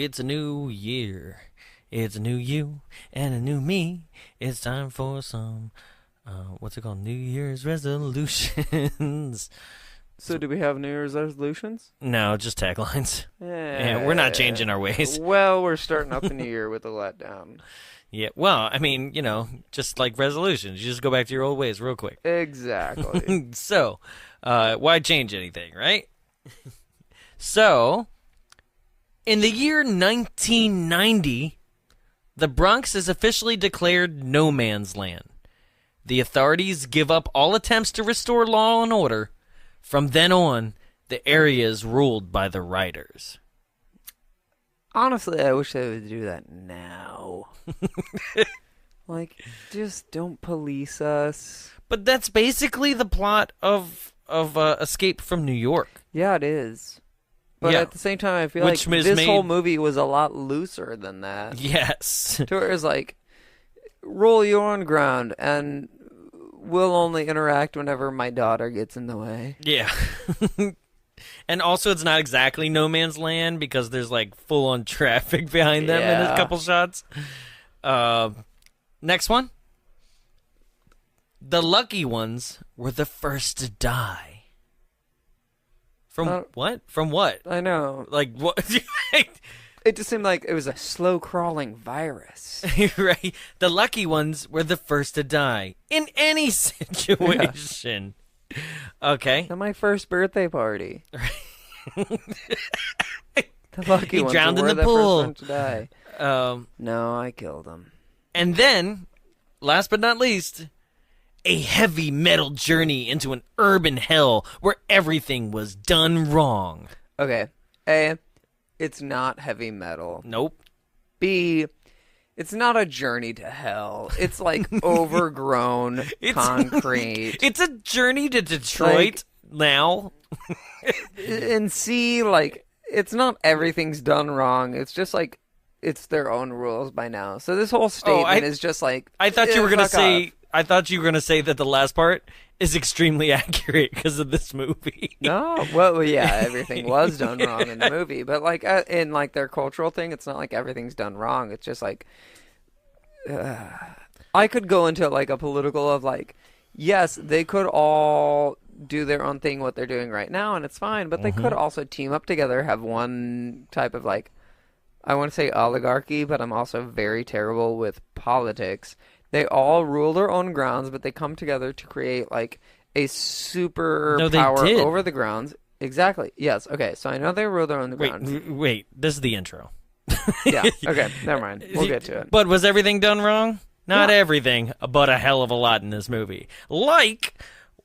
it's a new year. It's a new you and a new me. It's time for some, what's it called? New Year's resolutions. So do we have New Year's resolutions? No, just taglines. Yeah, we're not changing our ways. Well, we're starting out the new year with a letdown. Yeah, well, I mean, just like resolutions. You just go back to your old ways real quick. Exactly. So, why change anything, right? So, in the year 1990, the Bronx is officially declared no man's land. The authorities give up all attempts to restore law and order. From then on, the area is ruled by the writers. Honestly, I wish they would do that now. Like, just don't police us. But that's basically the plot of Escape from New York. Yeah, it is. But at the same time, I feel Which like this whole movie was a lot looser than that. Yes. To where it's like, roll your own ground, and we'll only interact whenever my daughter gets in the way. Yeah. And also, it's not exactly no man's land because there's like full-on traffic behind them in a couple shots. Next one. The lucky ones were the first to die. From what? From what? I know. Like what? It just seemed like it was a slow-crawling virus. Right. The lucky ones were the first to die in any situation. Yeah. Okay. At my first birthday party. The lucky ones drowned in were the pool. First one to die. No, I killed him. And then, last but not least, a heavy metal journey into an urban hell where everything was done wrong. Okay. A, it's not heavy metal. Nope. B, it's not a journey to hell. It's like overgrown concrete. It's a journey to Detroit now. And C, like, it's not everything's done wrong. It's just like, it's their own rules by now. So this whole statement is just like, I thought you were gonna say. I thought you were gonna say that the last part is extremely accurate because of this movie. No, well, yeah, everything was done wrong in the movie, but like in like their cultural thing, it's not like everything's done wrong. It's just like, I could go into like a political of like, yes, they could all do their own thing, what they're doing right now, and it's fine, but they could also team up together, have one type of like, I want to say oligarchy, but I'm also very terrible with politics. They all rule their own grounds, but they come together to create like a super power over the grounds. Exactly. Yes. Okay. So I know they rule their own grounds. Wait. This is the intro. Yeah. Okay. Never mind. We'll get to it. But was everything done wrong? Not everything, but a hell of a lot in this movie. Like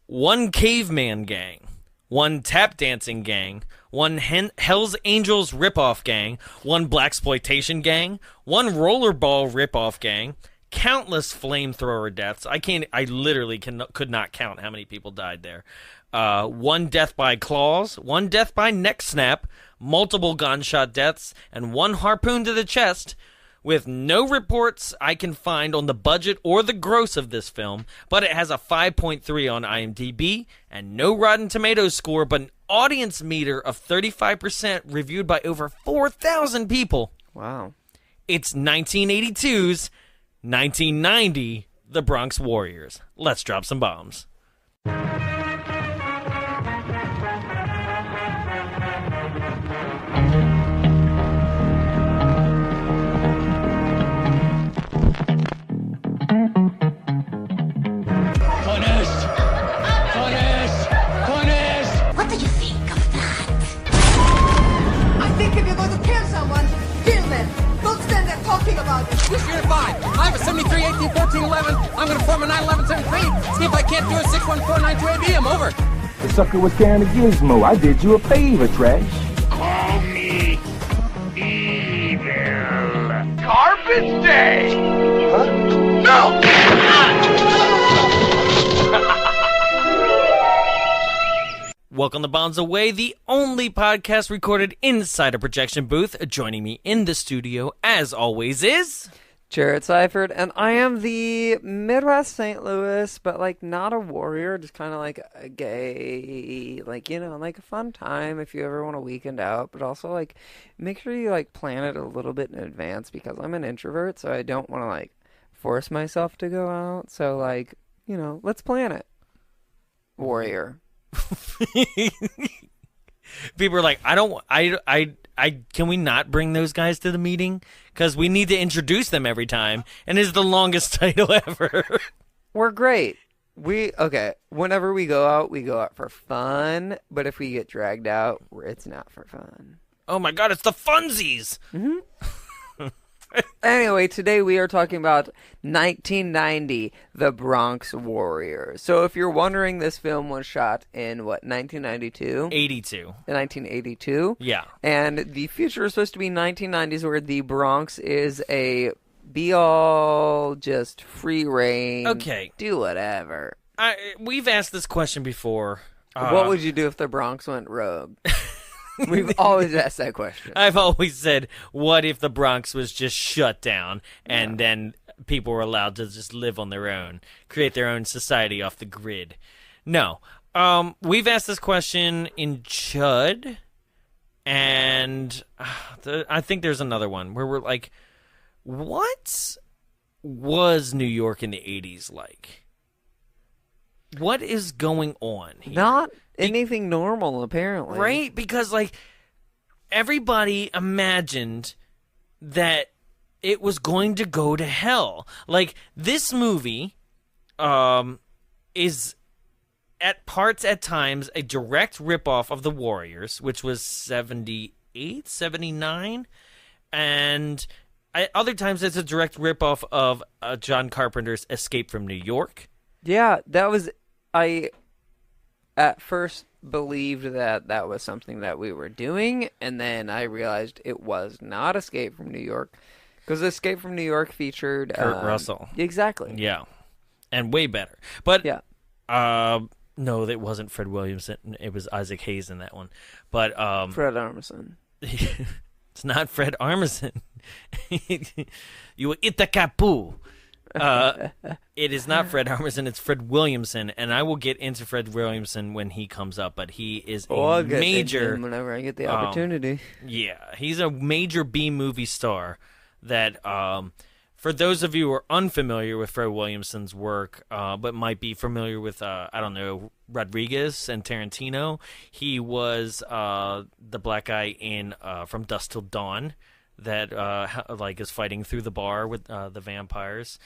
one caveman gang, one tap dancing gang, one Hell's Angels ripoff gang, one blaxploitation gang, one rollerball ripoff gang, countless flamethrower deaths. I literally could not count how many people died there. One death by claws, one death by neck snap, multiple gunshot deaths, and one harpoon to the chest, with no reports I can find on the budget or the gross of this film, but it has a 5.3 on IMDb, and no Rotten Tomatoes score, but an audience meter of 35% reviewed by over 4,000 people. Wow. It's 1982's 1990, The Bronx Warriors. Let's drop some bombs. What do you think of that? I think if you're going to kill someone, kill them. Don't stand there talking about it. This year 5. I have a 73, 18, 14, 11. I'm going to form a 9, 11, 73. See if I can't do a 6, 1, 4, 9, 2, AB. I'm over. The sucker was carrying a gizmo. I did you a favor, Trash. Call me evil. Garbage Day! Huh? No! Welcome to Bombs Away, the only podcast recorded inside a projection booth. Joining me in the studio, as always, is... Jared Seifert, and I am the Midwest St. Louis, but like not a warrior, just kind of like a gay, like, like a fun time if you ever want a weekend out, but also like make sure you like plan it a little bit in advance because I'm an introvert, so I don't want to like force myself to go out. So like, let's plan it. Warrior. People are like, can we not bring those guys to the meeting? Because we need to introduce them every time, and it's the longest title ever. We're great. Whenever we go out for fun, but if we get dragged out, it's not for fun. Oh my god, it's the funsies! Mm-hmm. Anyway, today we are talking about 1990, The Bronx Warriors. So if you're wondering, this film was shot in, 1992? 82. 1982? Yeah. And the future is supposed to be 1990s, where the Bronx is a be-all, just free reign. Okay. Do whatever. We've asked this question before. What would you do if the Bronx went rogue? We've always asked that question. I've always said, what if the Bronx was just shut down and then people were allowed to just live on their own, create their own society off the grid? No. We've asked this question in Chud, and I think there's another one where we're like, what was New York in the 80s like? What is going on here? Not anything normal, apparently. Right? Because, like, everybody imagined that it was going to go to hell. Like, this movie is, at times, a direct ripoff of The Warriors, which was 78, 79. And other times it's a direct ripoff of John Carpenter's Escape from New York. Yeah, I at first believed that was something that we were doing, and then I realized it was not Escape from New York, because Escape from New York featured Kurt Russell. Exactly. Yeah, and way better. But yeah, no, that wasn't Fred Williamson. It was Isaac Hayes in that one. But Fred Armisen. It's not Fred Armisen. You Itakapu. It is not Fred Armisen, it's Fred Williamson, and I will get into Fred Williamson when he comes up, but he is I'll a major... whenever I get the opportunity. Yeah, he's a major B-movie star that, for those of you who are unfamiliar with Fred Williamson's work, but might be familiar with, Rodriguez and Tarantino, he was the black guy in From Dusk Till Dawn, that is fighting through the bar with the vampires.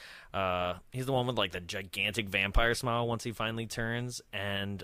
He's the one with the gigantic vampire smile once he finally turns, and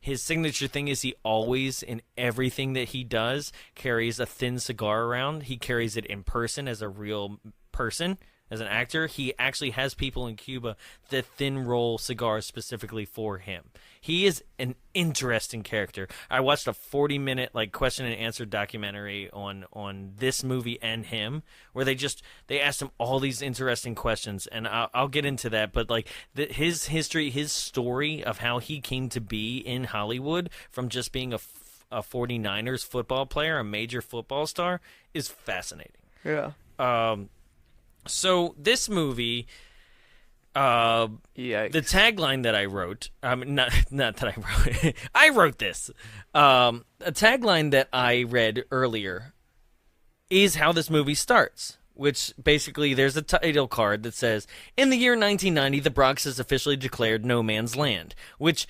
his signature thing is he always, in everything that he does, carries a thin cigar around. He carries it in person as a real person. As an actor, he actually has people in Cuba that thin roll cigars specifically for him. He is an interesting character. I watched a 40-minute question and answer documentary on this movie and him, where they asked him all these interesting questions, and I'll get into that. But his history, his story of how he came to be in Hollywood from just being a 49ers football player, a major football star, is fascinating. Yeah. So this movie, the tagline that I wrote, not that I wrote, I wrote this. A tagline that I read earlier is how this movie starts, which basically there's a title card that says, in the year 1990, the Bronx is officially declared no man's land, which,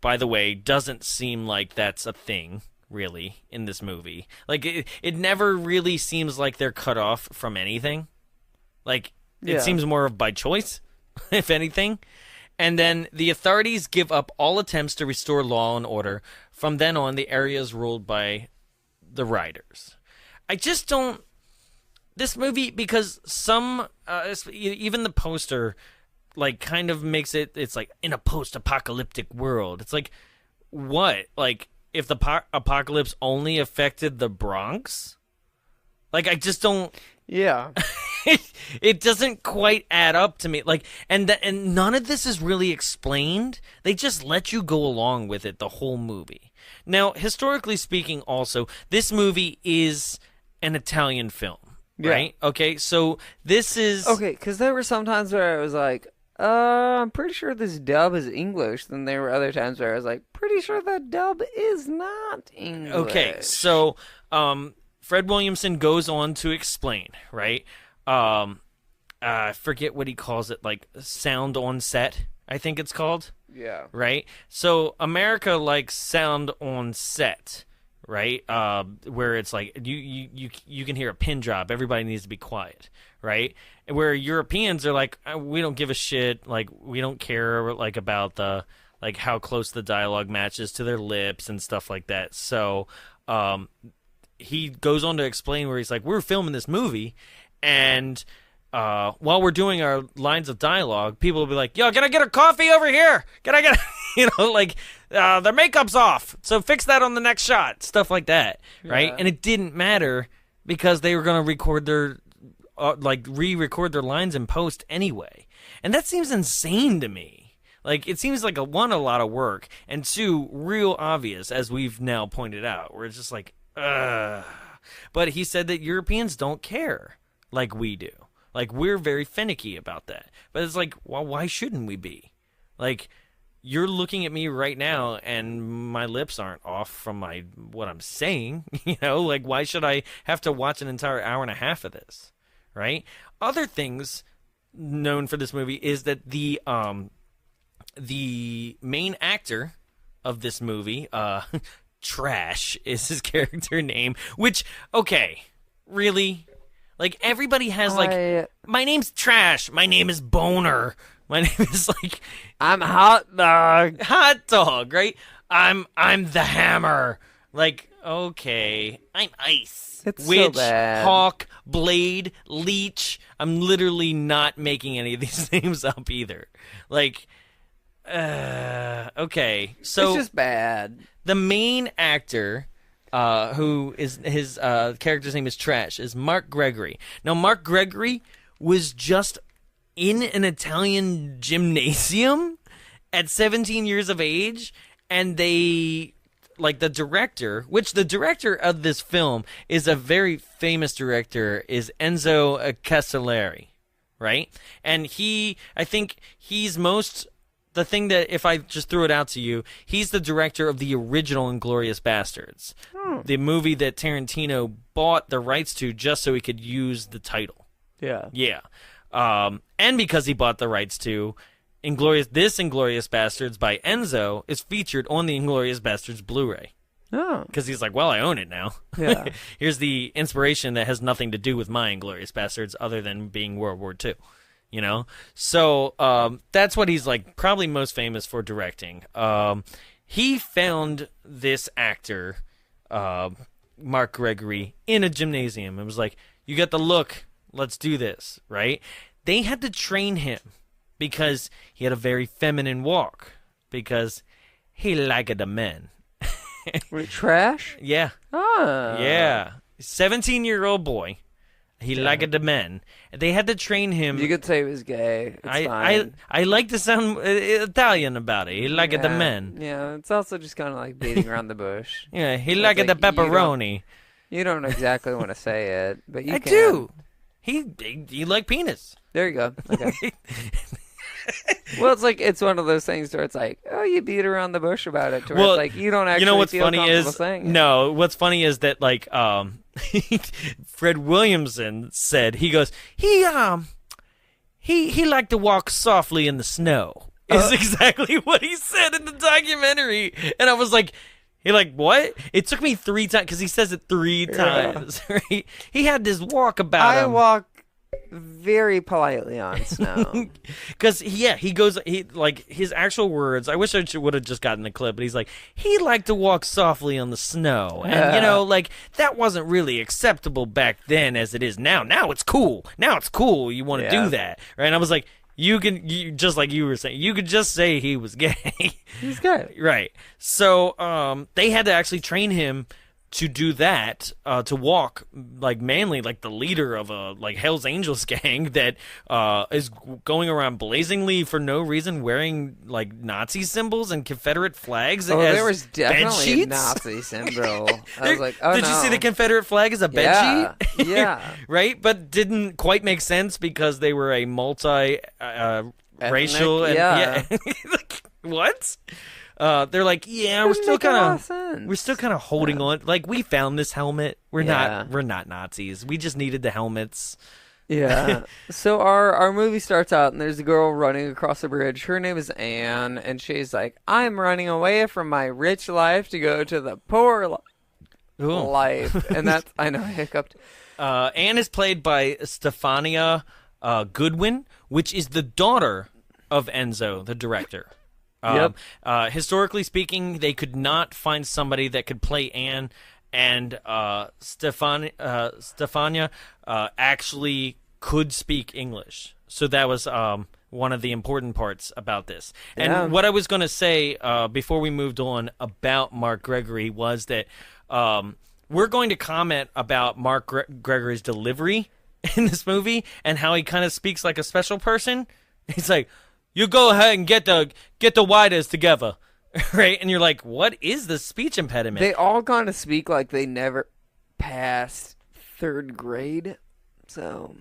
by the way, doesn't seem like that's a thing, really, in this movie. It never really seems like they're cut off from anything. It seems more of by choice, if anything. And then the authorities give up all attempts to restore law and order. From then on, the area is ruled by the riders. I just don't... This movie, because even the poster, kind of makes it's in a post-apocalyptic world. It's what? If the apocalypse only affected the Bronx? I just don't... Yeah. It doesn't quite add up to me. And none of this is really explained. They just let you go along with it the whole movie. Now, historically speaking also, this movie is an Italian film. right? Okay, so this is... Okay, because there were some times where I was like, I'm pretty sure this dub is English. Then there were other times where I was like, pretty sure that dub is not English. Okay, so Fred Williamson goes on to explain, right? I forget what he calls it, like sound on set, I think it's called. Yeah. Right? So America likes sound on set, right? Where it's like you can hear a pin drop, everybody needs to be quiet, right? Where Europeans are like, we don't give a shit, like we don't care like about the like how close the dialogue matches to their lips and stuff like that. So he goes on to explain where he's like, we're filming this movie, and while we're doing our lines of dialogue, people will be like, yo, can I get a coffee over here? Can I get, like, their makeup's off, so fix that on the next shot. Stuff like that, right? Yeah. And it didn't matter because they were going to record their, re-record their lines in post anyway. And that seems insane to me. Like, it seems like, one, a lot of work, and two, real obvious, as we've now pointed out, where it's just like, ugh. But he said that Europeans don't care like we do. Like, we're very finicky about that. But it's like, well, why shouldn't we be? Like, you're looking at me right now, and my lips aren't off from what I'm saying. Like, why should I have to watch an entire hour and a half of this? Right? Other things known for this movie is that the main actor of this movie, Trash is his character name, which, okay, really? Like, everybody has, like, my name's Trash, my name is Boner, my name is, like... I'm Hot Dog. Hot Dog, right? I'm the Hammer. Like, okay, I'm Ice. It's Witch, so bad. Hawk, Blade, Leech. I'm literally not making any of these names up either. Like, okay, so... It's just bad. The main actor... who is his character's name is Trash, is Mark Gregory. Now, Mark Gregory was just in an Italian gymnasium at 17 years of age, and they, like, the director of this film is a very famous director, is Enzo Castellari, right? And I think he's the thing that, if I just threw it out to you, he's the director of the original Inglourious Bastards, the movie that Tarantino bought the rights to just so he could use the title. Yeah. Yeah. And because he bought the rights to Inglourious Bastards by Enzo is featured on the Inglourious Bastards Blu-ray. Oh. Because he's like, well, I own it now. Yeah. Here's the inspiration that has nothing to do with my Inglourious Bastards other than being World War II. So that's what he's like probably most famous for directing. He found this actor, Mark Gregory, in a gymnasium and was like, you got the look, let's do this, right? They had to train him because he had a very feminine walk, because he liked the men. Wait, Trash? Yeah. Ah. Yeah. 17-year-old boy. He liked the men. They had to train him. You could say he was gay. It's fine. I like to sound Italian about it. He liked the men. Yeah, it's also just kind of like beating around the bush. Yeah, he It's liked like the pepperoni. You don't exactly want to say it, but you I can. do. He liked penis. There you go. Okay. Well, it's one of those things where it's like, oh, you beat around the bush about it. To where it's like, you don't actually what's feel funny comfortable is saying it. no. What's funny is that like Fred Williamson said, he goes, he liked to walk softly in the snow. Is exactly what he said in the documentary, and I was like, he like, what? It took me 3 times because he says it 3 times. Right? He had this walk about him. I walk very politely on snow. Because he goes, his actual words, I wish I would have just gotten the clip, but he's like, he liked to walk softly on the snow, and like, that wasn't really acceptable back then as it is now. Now it's cool. You want to do that, right? And I was like, you just like you were saying, you could just say he was gay. He's gay. Right. So they had to actually train him to do that, to walk like manly, like the leader of a like Hell's Angels gang that is going around blazingly for no reason, wearing like Nazi symbols and Confederate flags. Oh, as there was definitely a bedsheets? Nazi symbol. I was like, oh Did no. you see the Confederate flag as a Yeah, bedsheet? yeah. Right, but didn't quite make sense because they were a multi racial and yeah. Like, what? They're like, yeah, we're Doesn't still make a lot kind of sense. we're still kind of holding on. Like, we found this helmet. We're Yeah. not Nazis. We just needed the helmets. Yeah. So our movie starts out and there's a girl running across the bridge. Her name is Anne, and she's like, I'm running away from my rich life to go to the poor Ooh. life. And that's, I know, I hiccuped. Anne is played by Stefania Goodwin, which is the daughter of Enzo, the director. Historically speaking, they could not find somebody that could play Anne, and Stefania actually could speak English. So that was one of the important parts about this. And Yeah. what I was going to say before we moved on about Mark Gregory was that we're going to comment about Mark Gregory's delivery in this movie and how he kind of speaks like a special person. He's like, you go ahead and get the widers together, right? And you're like, what is the speech impediment? They all kind of speak like they never passed third grade. So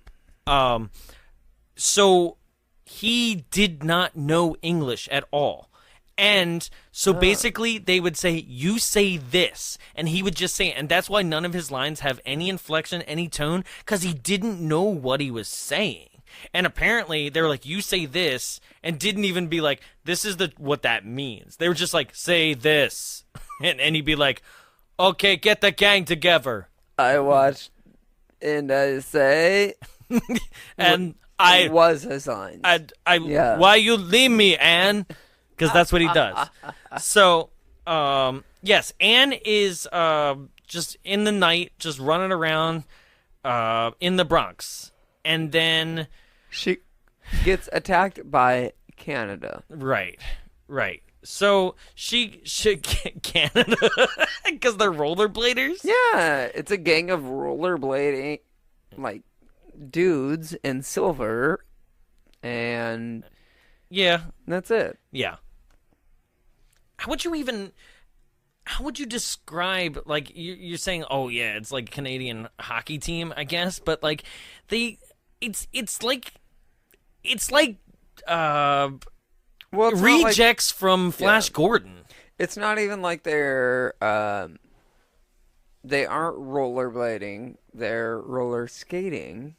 he did not know English at all. And so basically they would say, you say this, and he would just say, and that's why none of his lines have any inflection, any tone, because he didn't know what he was saying. And apparently they were like, you say this, and didn't even be like, this is what that means. They were just like, say this. And he'd be like, okay, get the gang together. I watched and I say And it was his line. Yeah. Why you leave me, Anne? Because that's what he does. So, yes, Anne is just in the night, just running around in the Bronx. And then She gets attacked by Canada. Right. So she Canada, because they're rollerbladers. Yeah, it's a gang of rollerblading, like, dudes in silver, and Yeah, that's it. yeah. How would you describe, like, you're saying, oh yeah, it's like a Canadian hockey team, I guess, but like it's like Well, it's not rejects from Flash Yeah. Gordon. It's not even like they're they aren't rollerblading, they're roller skating.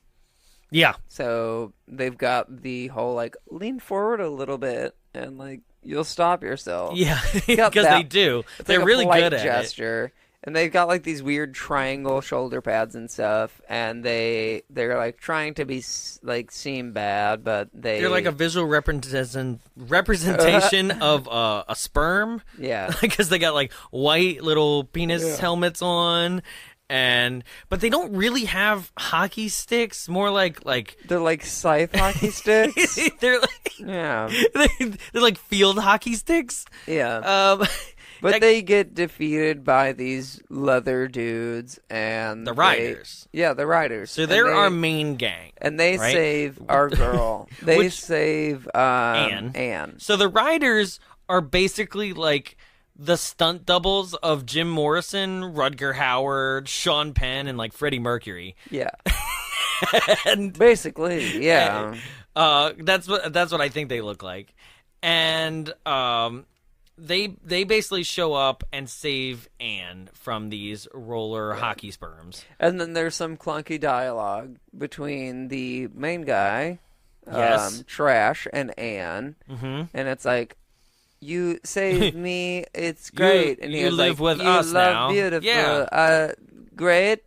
Yeah. So they've got the whole like lean forward a little bit and like you'll stop yourself. Yeah, Got because that. they do. It's They're like a really polite good at it. gesture. And they've got like these weird triangle shoulder pads and stuff, and they're like trying to be like seem bad, but They're like a visual representation of a sperm. Yeah. Because they got like white little penis helmets on, but they don't really have hockey sticks. More like They're like scythe hockey sticks. they're like Yeah. they're like field hockey sticks. Yeah. But like- they get defeated by these leather dudes and The Riders. The Riders. So And they're they- our main gang. and they right? save our girl. They save Anne. Anne. So the Riders are basically like the stunt doubles of Jim Morrison, Rutger Hauer, Sean Penn, and like Freddie Mercury. Yeah. And Basically, yeah. that's what I think they look like. And they basically show up and save Anne from these roller hockey sperms. And then there's some clunky dialogue between the main guy, Yes. Trash, and Anne. Mm-hmm. And it's like, you saved me, it's great. And he you was live like, with you us love now." beautiful. Yeah. Great.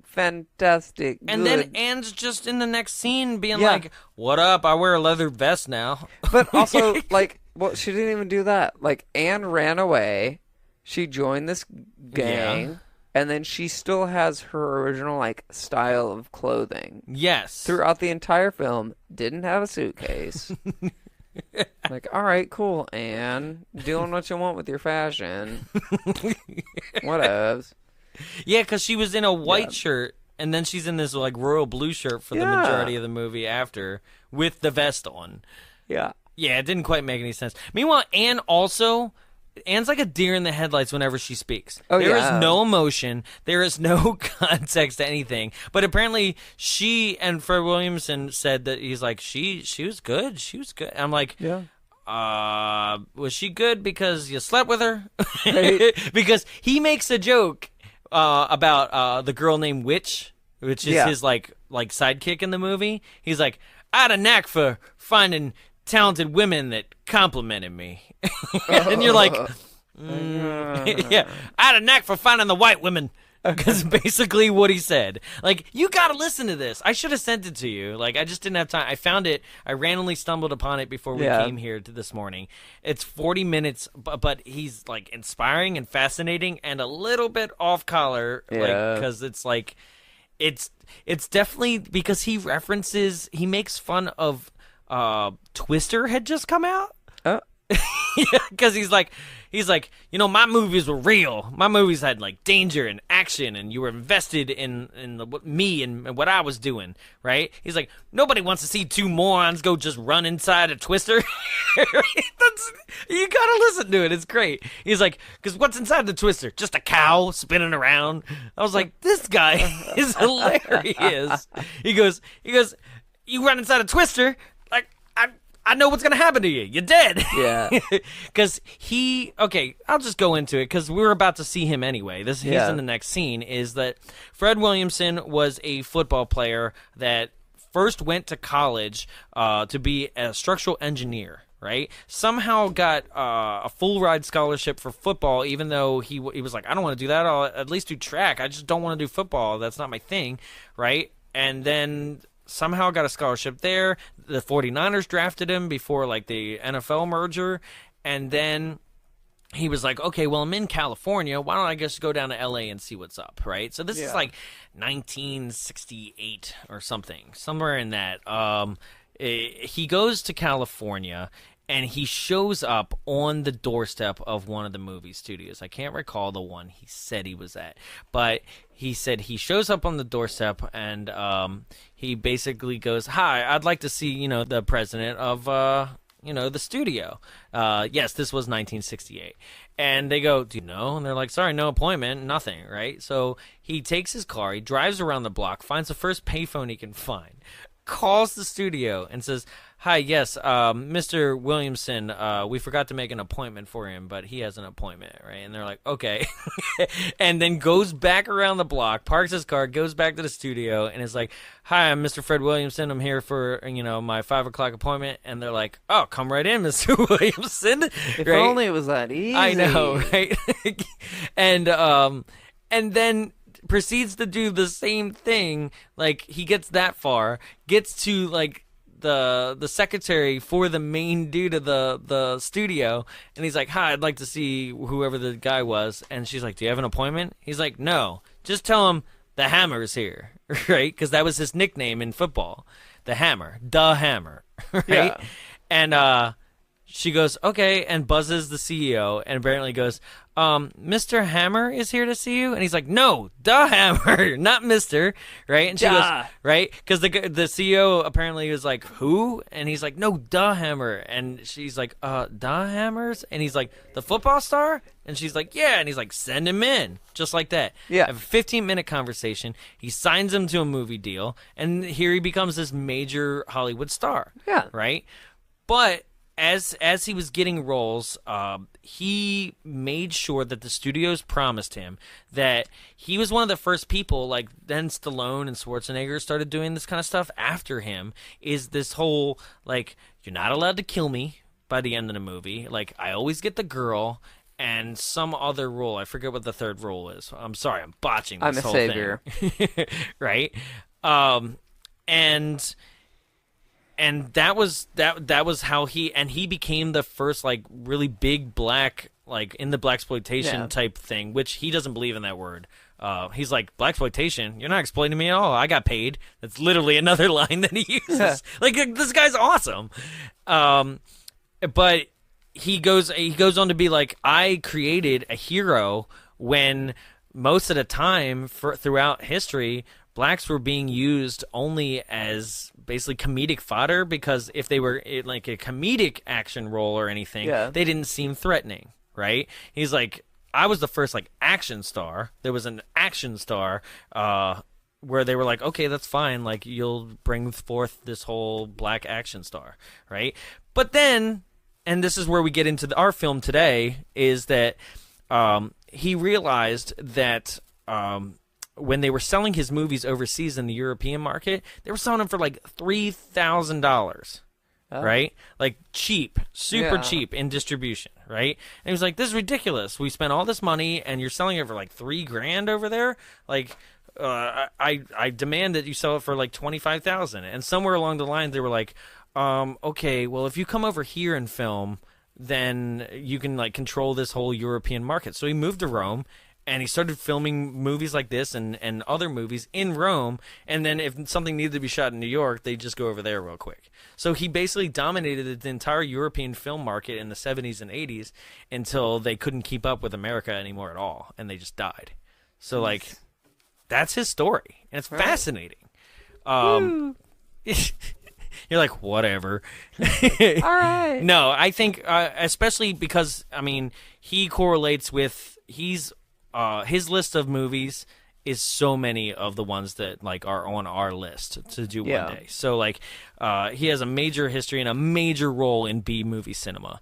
Fantastic. And good. then Anne's just in the next scene being Yeah. like, "What up? I wear a leather vest now." But also, like, well, she didn't even do that. Like, Anne ran away. She joined this gang. Yeah. And then she still has her original, like, style of clothing. Yes. Throughout the entire film, didn't have a suitcase. Like, all right, cool, Anne. Doing what you want with your fashion. Whatevs. Yeah, because she was in a white shirt, and then she's in this like royal blue shirt for the majority of the movie after, with the vest on. Yeah. Yeah, it didn't quite make any sense. Meanwhile, Anne's like a deer in the headlights whenever she speaks. There is no emotion. There is no context to anything. But apparently she and Fred Williamson said that he's like, she was good. She was good. I'm like, was she good because you slept with her? Right. Because he makes a joke about the girl named Witch, which is his like sidekick in the movie. He's like, I had a knack for finding talented women that complimented me. And you're like, yeah, I had a knack for finding the white women. Because basically what he said. Like, you gotta listen to this. I should have sent it to you. Like, I just didn't have time. I found it. I randomly stumbled upon it before we came here to this morning. It's 40 minutes, but he's, like, inspiring and fascinating and a little bit off-color. Like, because it's, like, it's definitely because he makes fun of Twister had just come out. Because he's like, you know, my movies were real. My movies had like danger and action, and you were invested in me and what I was doing, right? He's like, nobody wants to see two morons go just run inside a Twister. You gotta listen to it. It's great. He's like, because what's inside the Twister? Just a cow spinning around. I was like, this guy is hilarious. He goes, you run inside a Twister, like I know what's going to happen to you. You're dead. Yeah. Because I'll just go into it because we're about to see him anyway. He's in the next scene, is that Fred Williamson was a football player that first went to college to be a structural engineer, right? Somehow got a full ride scholarship for football, even though he was like, I don't want to do that. I'll at least do track. I just don't want to do football. That's not my thing, right? And then somehow got a scholarship there. The 49ers drafted him before like the NFL merger. And then he was like, okay, well, I'm in California. Why don't I just go down to LA and see what's up, right? So this is like 1968 or something, somewhere in that. He goes to California and he shows up on the doorstep of one of the movie studios. I can't recall the one he said he was at, but he said he shows up on the doorstep and he basically goes, hi, I'd like to see, the president of, the studio. Yes, this was 1968. And they go, do you know? And they're like, sorry, no appointment, nothing, right? So he takes his car, he drives around the block, finds the first payphone he can find, calls the studio and says, hi, yes, Mr. Williamson, we forgot to make an appointment for him, but he has an appointment, right? And they're like, okay. And then goes back around the block, parks his car, goes back to the studio, and is like, hi, I'm Mr. Fred Williamson. I'm here for, my 5 o'clock appointment. And they're like, oh, come right in, Mr. Williamson. If only it was that easy. I know, right? And then proceeds to do the same thing. Like, he gets that far, gets to, like, the secretary for the main dude of the studio, and he's like, hi, I'd like to see whoever the guy was. And she's like, do you have an appointment? He's like, no, just tell him the Hammer's here, right? Because that was his nickname in football, the Hammer, right? Yeah. And she goes, okay, and buzzes the CEO, and apparently goes, Mr. Hammer is here to see you? And he's like, no, the Hammer, not Mr., right? And she goes, right? Because the CEO apparently was like, who? And he's like, no, the Hammer. And she's like, the Hammers? And he's like, the football star? And she's like, yeah. And he's like, send him in. Just like that. Yeah. Have a 15-minute conversation. He signs him to a movie deal. And here he becomes this major Hollywood star. Yeah. Right? But as he was getting roles, he made sure that the studios promised him that he was one of the first people, like then Stallone and Schwarzenegger started doing this kind of stuff after him, is this whole, like, you're not allowed to kill me by the end of the movie. Like, I always get the girl and some other role. I forget what the third role is. I'm sorry, I'm botching this whole thing. I'm a savior. Right? And that was how he became the first, like, really big black, like, in the blaxploitation type thing, which he doesn't believe in that word. He's like, blaxploitation? You're not exploiting me at all. I got paid. That's literally another line that he uses. Like, this guy's awesome. but he goes on to be like, I created a hero when most of the time throughout history, blacks were being used only as basically comedic fodder, because if they were in like a comedic action role or anything, they didn't seem threatening, right? He's like, I was the first like action star. There was an action star where they were like, okay, that's fine. Like, you'll bring forth this whole black action star, right? But then, and this is where we get into our film today, is that he realized that when they were selling his movies overseas in the European market, they were selling them for like $3,000, right? Like cheap, super cheap in distribution, right? And he was like, this is ridiculous. We spent all this money and you're selling it for like $3,000 over there. Like, I demand that you sell it for like $25,000. And somewhere along the line, they were like, okay, well, if you come over here and film, then you can like control this whole European market. So he moved to Rome, and he started filming movies like this and other movies in Rome. And then if something needed to be shot in New York, they'd just go over there real quick. So he basically dominated the entire European film market in the 70s and 80s until they couldn't keep up with America anymore at all, and they just died. So, like, that's his story, and it's fascinating. You're like, whatever. All right. No, I think especially because, I mean, he correlates with, his list of movies is so many of the ones that like are on our list to do one day. So like he has a major history and a major role in B movie cinema.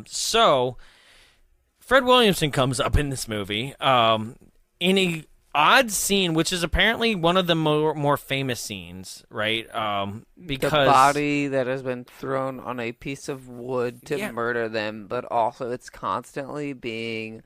So Fred Williamson comes up in this movie in a odd scene, which is apparently one of the more famous scenes, right? Because the body that has been thrown on a piece of wood to murder them, but also it's constantly being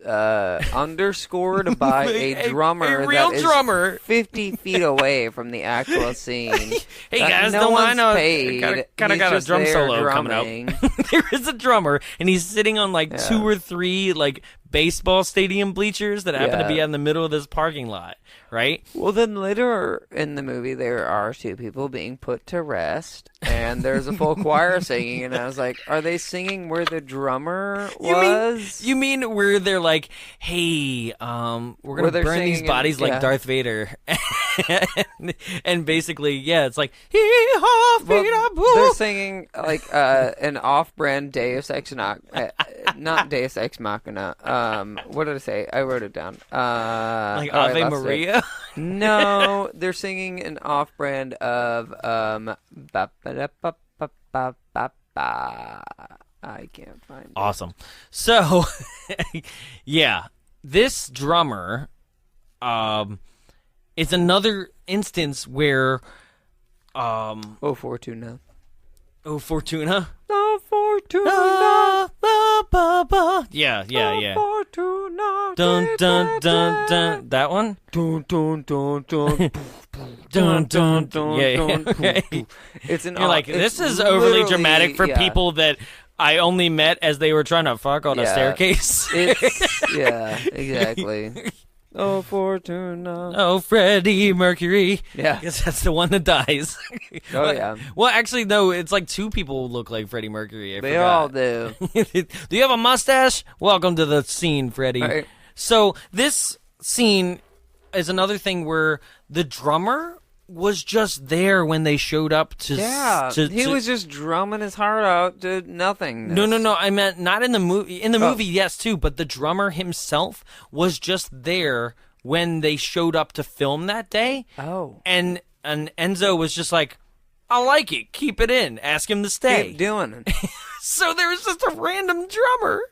underscored by a drummer, a real that is drummer 50 feet away from the actual scene. Hey guys, no don't one's mind. paid. Got a drum there solo drumming. coming up. There is a drummer, and he's sitting on like 2 or 3 like baseball stadium bleachers that happen to be in the middle of this parking lot, right? Well, then later in the movie, there are 2 people being put to rest, and there's a full choir singing, and I was like, are they singing where the drummer was? You mean where they're like, hey, we're going to burn these bodies like Darth Vader. and basically, it's like, they're singing like an off-brand Deus Ex Machina, not Deus Ex Machina. What did I say? I wrote it down. Like Ave Maria? No, they're singing an off-brand of I can't find it. Awesome. So, this drummer is another instance where Oh, Fortuna. Oh, Fortuna? Oh, Fortuna. Yeah. Fortuna. Dun, dun, dun, dun. That one? Dun, dun, dun, dun. Dun, dun, dun. Yeah. Okay. You're like, this is overly dramatic for people that I only met as they were trying to fuck on a staircase. Exactly. Oh, Fortuna. Oh, Freddie Mercury. Yeah. I guess that's the one that dies. Oh, yeah. Well, actually, no, it's like 2 people look like Freddie Mercury. They all do. Do you have a mustache? Welcome to the scene, Freddie. Right. So this scene is another thing where the drummer was just there when they showed up to... he was just drumming his heart out to nothing. No. I meant not in the movie. In the movie, yes, too. But the drummer himself was just there when they showed up to film that day. Oh. And Enzo was just like, I like it. Keep it in. Ask him to stay. Keep doing it. So there was just a random drummer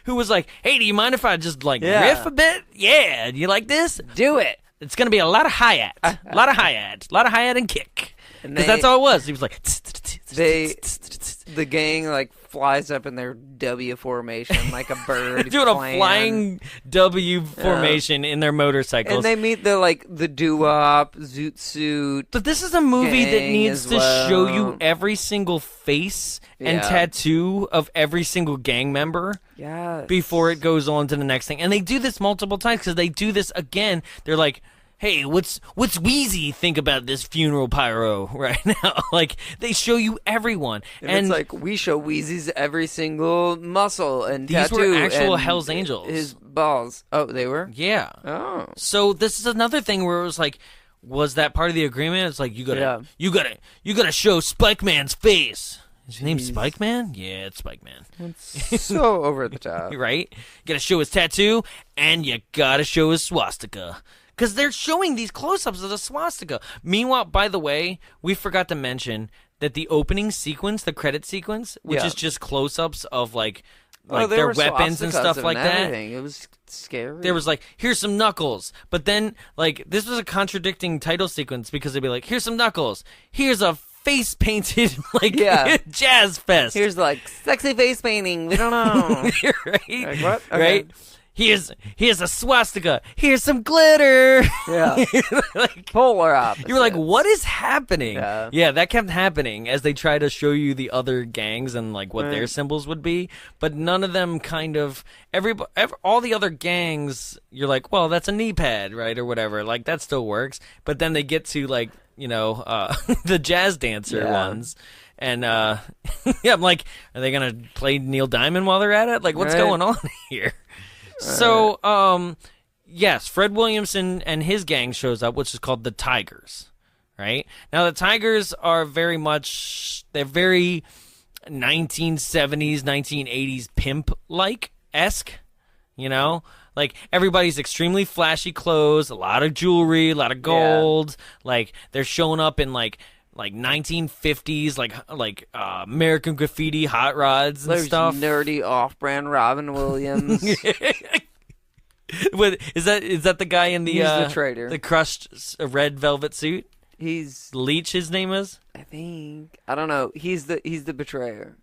who was like, hey, do you mind if I just riff a bit? Yeah. Do you like this? Do it. It's going to be a lot of hi-hat. A lot of hi-hat and kick. Because that's all it was. He was like... The gang, like, flies up in their W formation like a bird. Doing a flying W formation in their motorcycles. And they meet the doo-wop, zoot suit. But this is a movie that needs to show you every single face and tattoo of every single gang member before it goes on to the next thing. And they do this multiple times because they do this again. They're like, hey, what's Wheezy think about this funeral pyro right now? Like, they show you everyone. And it's like, we show Wheezy's every single muscle and these tattoo. were actual and Hell's Angels. His balls. Oh, they were? Yeah. Oh. So this is another thing where it was like, was that part of the agreement? It's like, you gotta show Spike Man's face. Is his name Spike Man? Yeah, it's Spike Man. It's so over the top. Right? You gotta show his tattoo, and you gotta show his swastika. Because they're showing these close-ups of the swastika. Meanwhile, by the way, we forgot to mention that the opening sequence, the credit sequence, which is just close-ups of, like their weapons and stuff like that. It was scary. There was like, here's some knuckles. But then, like, this was a contradicting title sequence because they'd be like, here's some knuckles. Here's a face painted jazz fest. Here's like sexy face painting. We don't know. Right? Like, what? Okay. Right? Here's a swastika. Here's some glitter. Yeah. Like, polar opposites. You were like, what is happening? Yeah. That kept happening as they try to show you the other gangs and like what their symbols would be, but none of them kind of all the other gangs. You're like, well, that's a knee pad, right, or whatever. Like that still works, but then they get to like the jazz dancer ones. And I'm like, are they gonna play Neil Diamond while they're at it? Like, what's going on here? So, yes, Fred Williamson and his gang shows up, which is called the Tigers, right? Now, the Tigers are very 1970s, 1980s pimp-like-esque, Like, everybody's extremely flashy clothes, a lot of jewelry, a lot of gold. Like, they're showing up in, like 1950s, like American Graffiti hot rods and stuff. Nerdy off-brand Robin Williams. Is that the guy in the traitor, the crushed red velvet suit? He's Leech. His name is. I think, I don't know. He's the betrayer.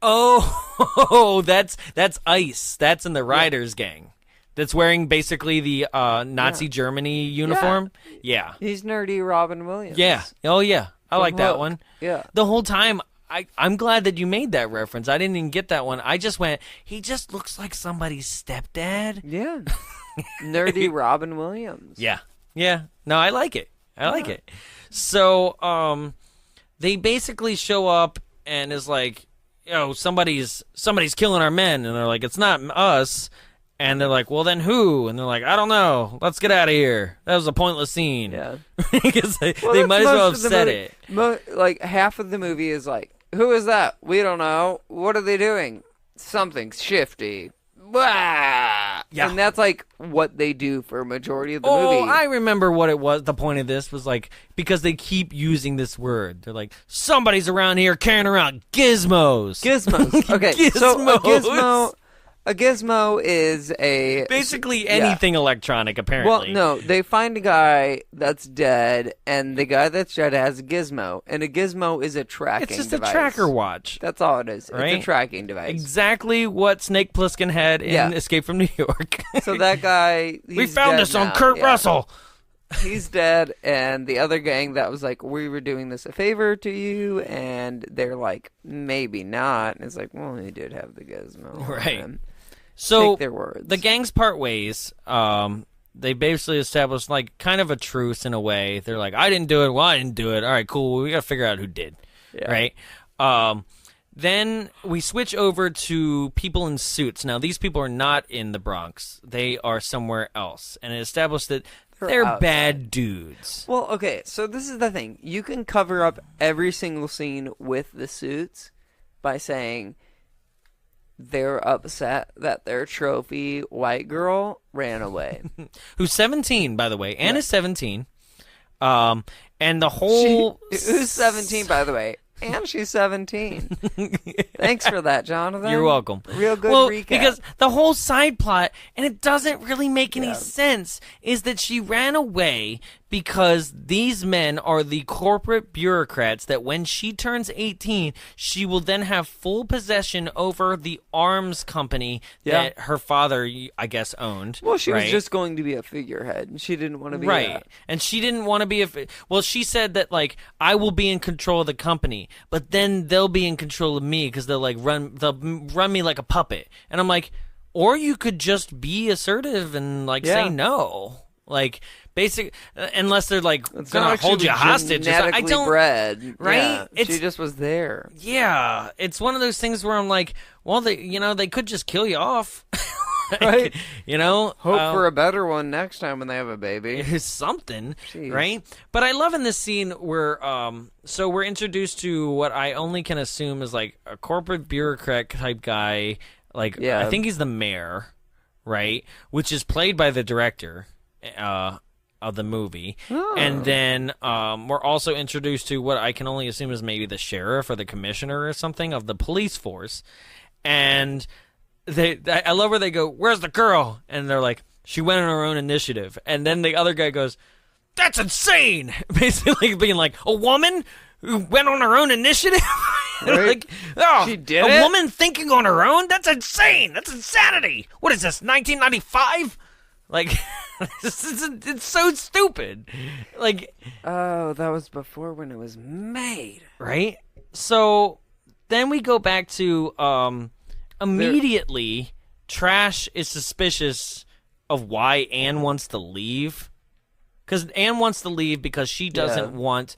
Oh, that's Ice. That's in the Riders gang. That's wearing basically the Nazi Germany uniform. Yeah. He's nerdy Robin Williams. Yeah. Oh, yeah. I like that one. Yeah. The whole time, I'm glad that you made that reference. I didn't even get that one. I just went, he just looks like somebody's stepdad. Yeah. Nerdy Robin Williams. Yeah. Yeah. No, I like it. I like it. So, they basically show up and is like, somebody's killing our men. And they're like, it's not us. And they're like, well, then who? And they're like, I don't know. Let's get out of here. That was a pointless scene. Yeah. Because they might as well have said it. Like, half of the movie is like, who is that? We don't know. What are they doing? Something shifty. Blah! Yeah. And that's like what they do for a majority of the movie. Oh, I remember what it was. The point of this was like, because they keep using this word. They're like, somebody's around here carrying around gizmos. Gizmos. Okay. Gizmos. So a gizmo is basically anything electronic, apparently. Well, no, they find a guy that's dead, and the guy that's dead has a gizmo, and a gizmo is a tracking device. It's just a tracker watch. That's all it is. Right? It's a tracking device. Exactly what Snake Plissken had in Escape from New York. So that guy, we found this on Kurt Russell. He's dead, and the other gang that was like, we were doing this a favor to you, and they're like, maybe not. And it's like, well, he did have the gizmo. Right. So take their words. The gangs part ways. They basically established like kind of a truce in a way. They're like, I didn't do it. Well, I didn't do it. All right, cool. Well, we got to figure out who did. Yeah. Right. Then we switch over to people in suits. Now, these people are not in the Bronx. They are somewhere else. And it established that they're bad dudes. Well, okay. So this is the thing. You can cover up every single scene with the suits by saying they're upset that their trophy white girl ran away. Who's 17, by the way. Anna's 17. And the whole... Who's 17, by the way? And she's 17. Thanks for that, Jonathan. You're welcome. Real good recap. Because the whole side plot, and it doesn't really make any sense, is that she ran away because these men are the corporate bureaucrats that when she turns 18, she will then have full possession over the arms company that her father, I guess, owned. Well, she was just going to be a figurehead, and she didn't want to be that. And she didn't want to be well, she said that, like, I will be in control of the company, but then they'll be in control of me because they'll run me like a puppet. And I'm like, or you could just be assertive and, like, say no. Like, unless they're like It's gonna not like hold she you was hostage. I genetically don't. bred, Right? Yeah, she just was there. Yeah, it's one of those things where I'm like, well, they could just kill you off, Right. Hope For a better one next time when they have a baby. It's something, Jeez. right? But I love in this scene where, so we're introduced to what I only can assume is like a corporate bureaucrat type guy. Like, Yeah. I think he's the mayor, right? Which is played by the director of the movie. Oh. And then we're also introduced to what I can only assume is maybe the sheriff or the commissioner or something of the police force. And I love where they go, "Where's the girl?" And they're like, "She went on her own initiative." And then the other guy goes, "That's insane!" Basically being like, "A woman who went on her own initiative?" Right. Like, oh, She did a it? woman thinking on her own? That's insane! That's insanity! What is this, 1995? Like, it's so stupid. Like, Oh, that was before when it was made. right? So then we go back to immediately Trash is suspicious of why Anne wants to leave. Because Anne wants to leave because she doesn't want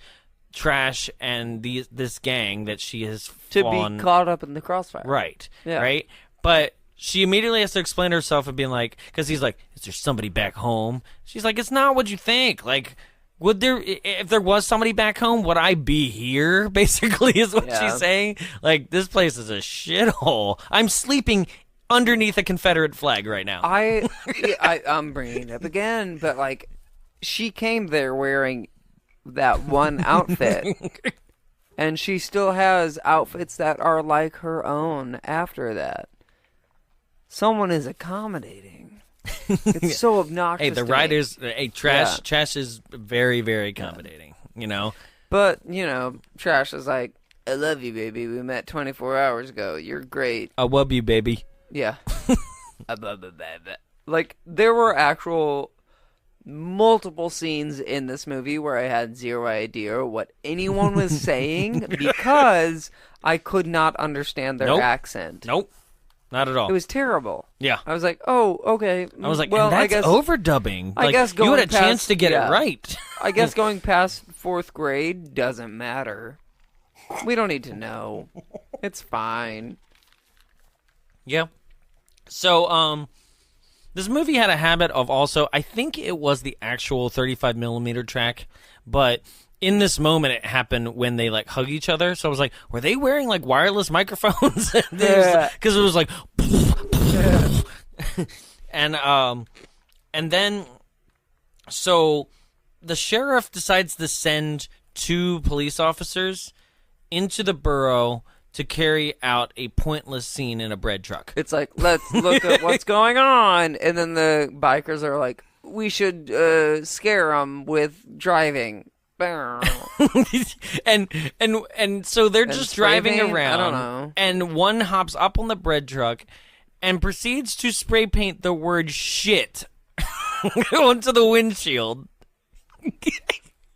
Trash and this gang that she has To fallen... be caught up in the crossfire. Right. Yeah. Right? But she immediately has to explain herself and being like... Because he's like, "Is there somebody back home?" She's like, "It's not what you think. Like... if there was somebody back home, would I be here?" Basically, is what Yeah. she's saying. Like, this place is a shithole. I'm sleeping underneath a Confederate flag right now. I'm bringing it up again, but like, she came there wearing that one outfit, and she still has outfits that are like her own after that. Someone is accommodating. It's so obnoxious. Hey, the to me. writers, Trash, Yeah. Trash is very, very accommodating. But Trash is like, "I love you, baby. We met 24 hours ago. You're great." I love you, baby. Yeah. Like, there were actual multiple scenes in this movie where I had zero idea what anyone was saying because I could not understand their Nope. accent. Nope, not at all. It was terrible. Yeah. I was like, "Oh, okay." I was like, well, and that's I guess overdubbing. I Like, guess you had going a chance past- to get yeah. it right. I guess going past 4th grade doesn't matter. We don't need to know. It's fine. Yeah. So, this movie had a habit of also, I think it was the actual 35 millimeter track, but in this moment it happened when they like hug each other. So I was like, were they wearing like wireless microphones? Yeah. Because it was like, and then, so the sheriff decides to send 2 police officers into the borough to carry out a pointless scene in a bread truck. It's like, let's look at what's going on. And then the bikers are like, "We should scare them with driving." and so they're just spray driving paint? around. I don't know. And one hops up on the bread truck and proceeds to spray paint the word "shit" onto the windshield.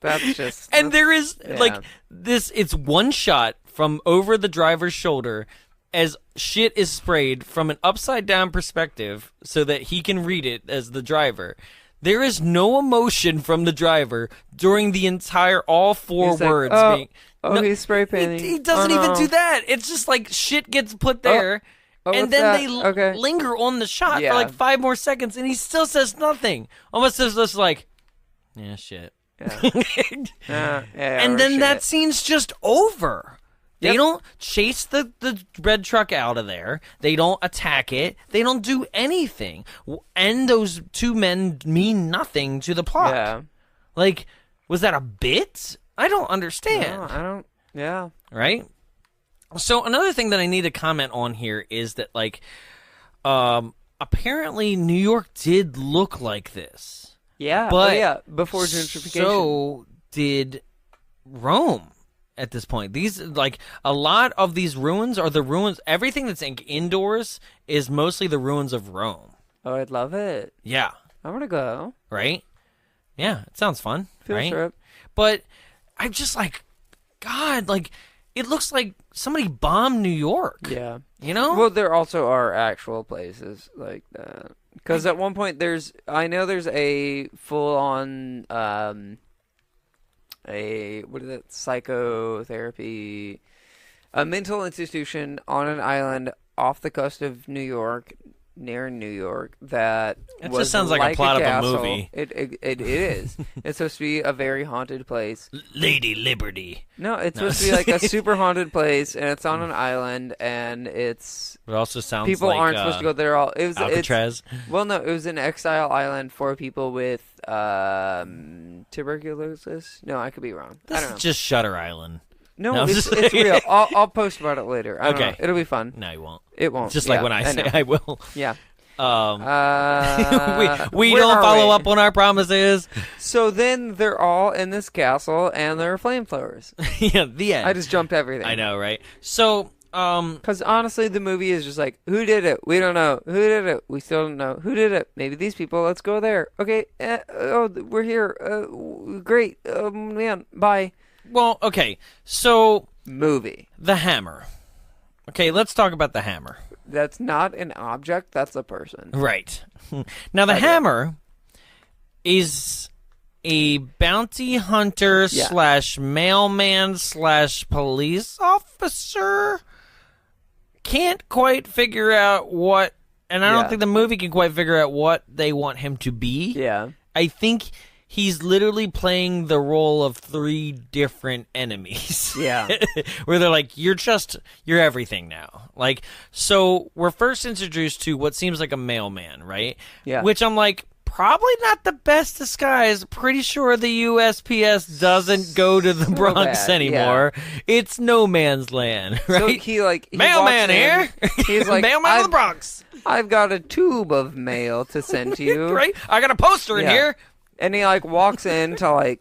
That's just... And there is yeah. like this. It's one shot from over the driver's shoulder as shit is sprayed from an upside down perspective so that he can read it as the driver. There is no emotion from the driver during the entire all 4 He's like, words "Oh, being. oh, he's spray painting." He doesn't Oh, even no. do that. It's just like shit gets put there. Oh, and what's then that? they Okay. linger on the shot Yeah. for like 5 more seconds, and he still says nothing. Almost as just like, yeah, shit. Yeah, And then that scene's just over. They Yep. don't chase the bread truck out of there. They don't attack it. They don't do anything. And those 2 men mean nothing to the plot. Yeah. Like, was that a bit? I don't understand. No, I don't... Yeah. Right? So another thing that I need to comment on here is that, like, apparently New York did look like this. Yeah. But before gentrification. so did Rome at this point. These, like, a lot of these ruins are the ruins. Everything that's indoors is mostly the ruins of Rome. Oh, I'd love it. Yeah. I want to go. Right? Yeah, it sounds fun. Field right? trip. But I'm just like, God, like, it looks like somebody bombed New York. Yeah. You know? Well, there also are actual places like that. Because at one point I know there's a full-on, psychotherapy, a mental institution on an island off the coast of New York, near New York, that It was just sounds like a plot of a castle. movie. It is. It's supposed to be a very haunted place. Lady Liberty. No, it's supposed to be like a super haunted place, and it's on an island, and it's It also sounds people like aren't supposed to go there. Alcatraz. Well, no, it was an exile island for people with tuberculosis. No, I could be wrong. I This don't know. is just Shutter Island. No, No, it's real. I'll post about it later. I don't Okay. know. It'll be fun. No, you won't. It won't. Just like Yeah, when I say know. I will. Yeah. We Where don't are follow we? up on our promises. So then they're all in this castle, and there are flamethrowers. Yeah, the end. I just jumped everything. I know, right? So, Because honestly, the movie is just like, who did it? We don't know. Who did it? We still don't know. Who did it? Maybe these people. Let's go there. Okay. We're here. Great. Man. Bye. well, okay. So Movie. the hammer. Okay, let's talk about the hammer. That's not an object. That's a person. Right. Now the hammer is a bounty hunter Yeah. / mailman / police officer. Can't quite figure out what, and I don't Yeah. think the movie can quite figure out what they want him to be. Yeah. I think he's literally playing the role of 3 different enemies. Yeah. Where they're like, you're everything now. Like, so we're first introduced to what seems like a mailman, right? Yeah. Which I'm like, probably not the best disguise. Pretty sure the USPS doesn't go to the Bronx bad, anymore. It's no man's land, right? So he mailman walks in, here. He's like, mailman of the Bronx. I've got a tube of mail to send to you. Right? I got a poster in Yeah. here. And he walks in to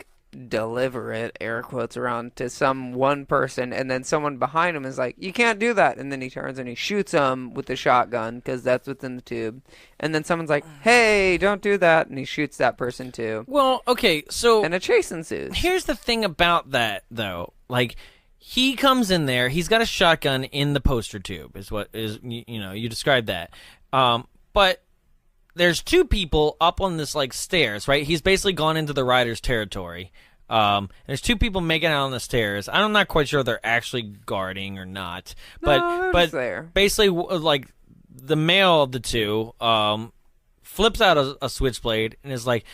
deliver it, air quotes around, to some one person, and then someone behind him is like, you can't do that. And then he turns and he shoots him with the shotgun because that's what's in the tube. And then someone's like, hey, don't do that. And he shoots that person too. Well, okay, so And a chase ensues. here's the thing about that, though. Like, he comes in there, he's got a shotgun in the poster tube, you described that. But there's 2 people up on this, stairs, right? He's basically gone into the rider's territory. There's 2 people making out on the stairs. I'm not quite sure if they're actually guarding or not. But there. basically, the male of the 2 flips out a switchblade and is like,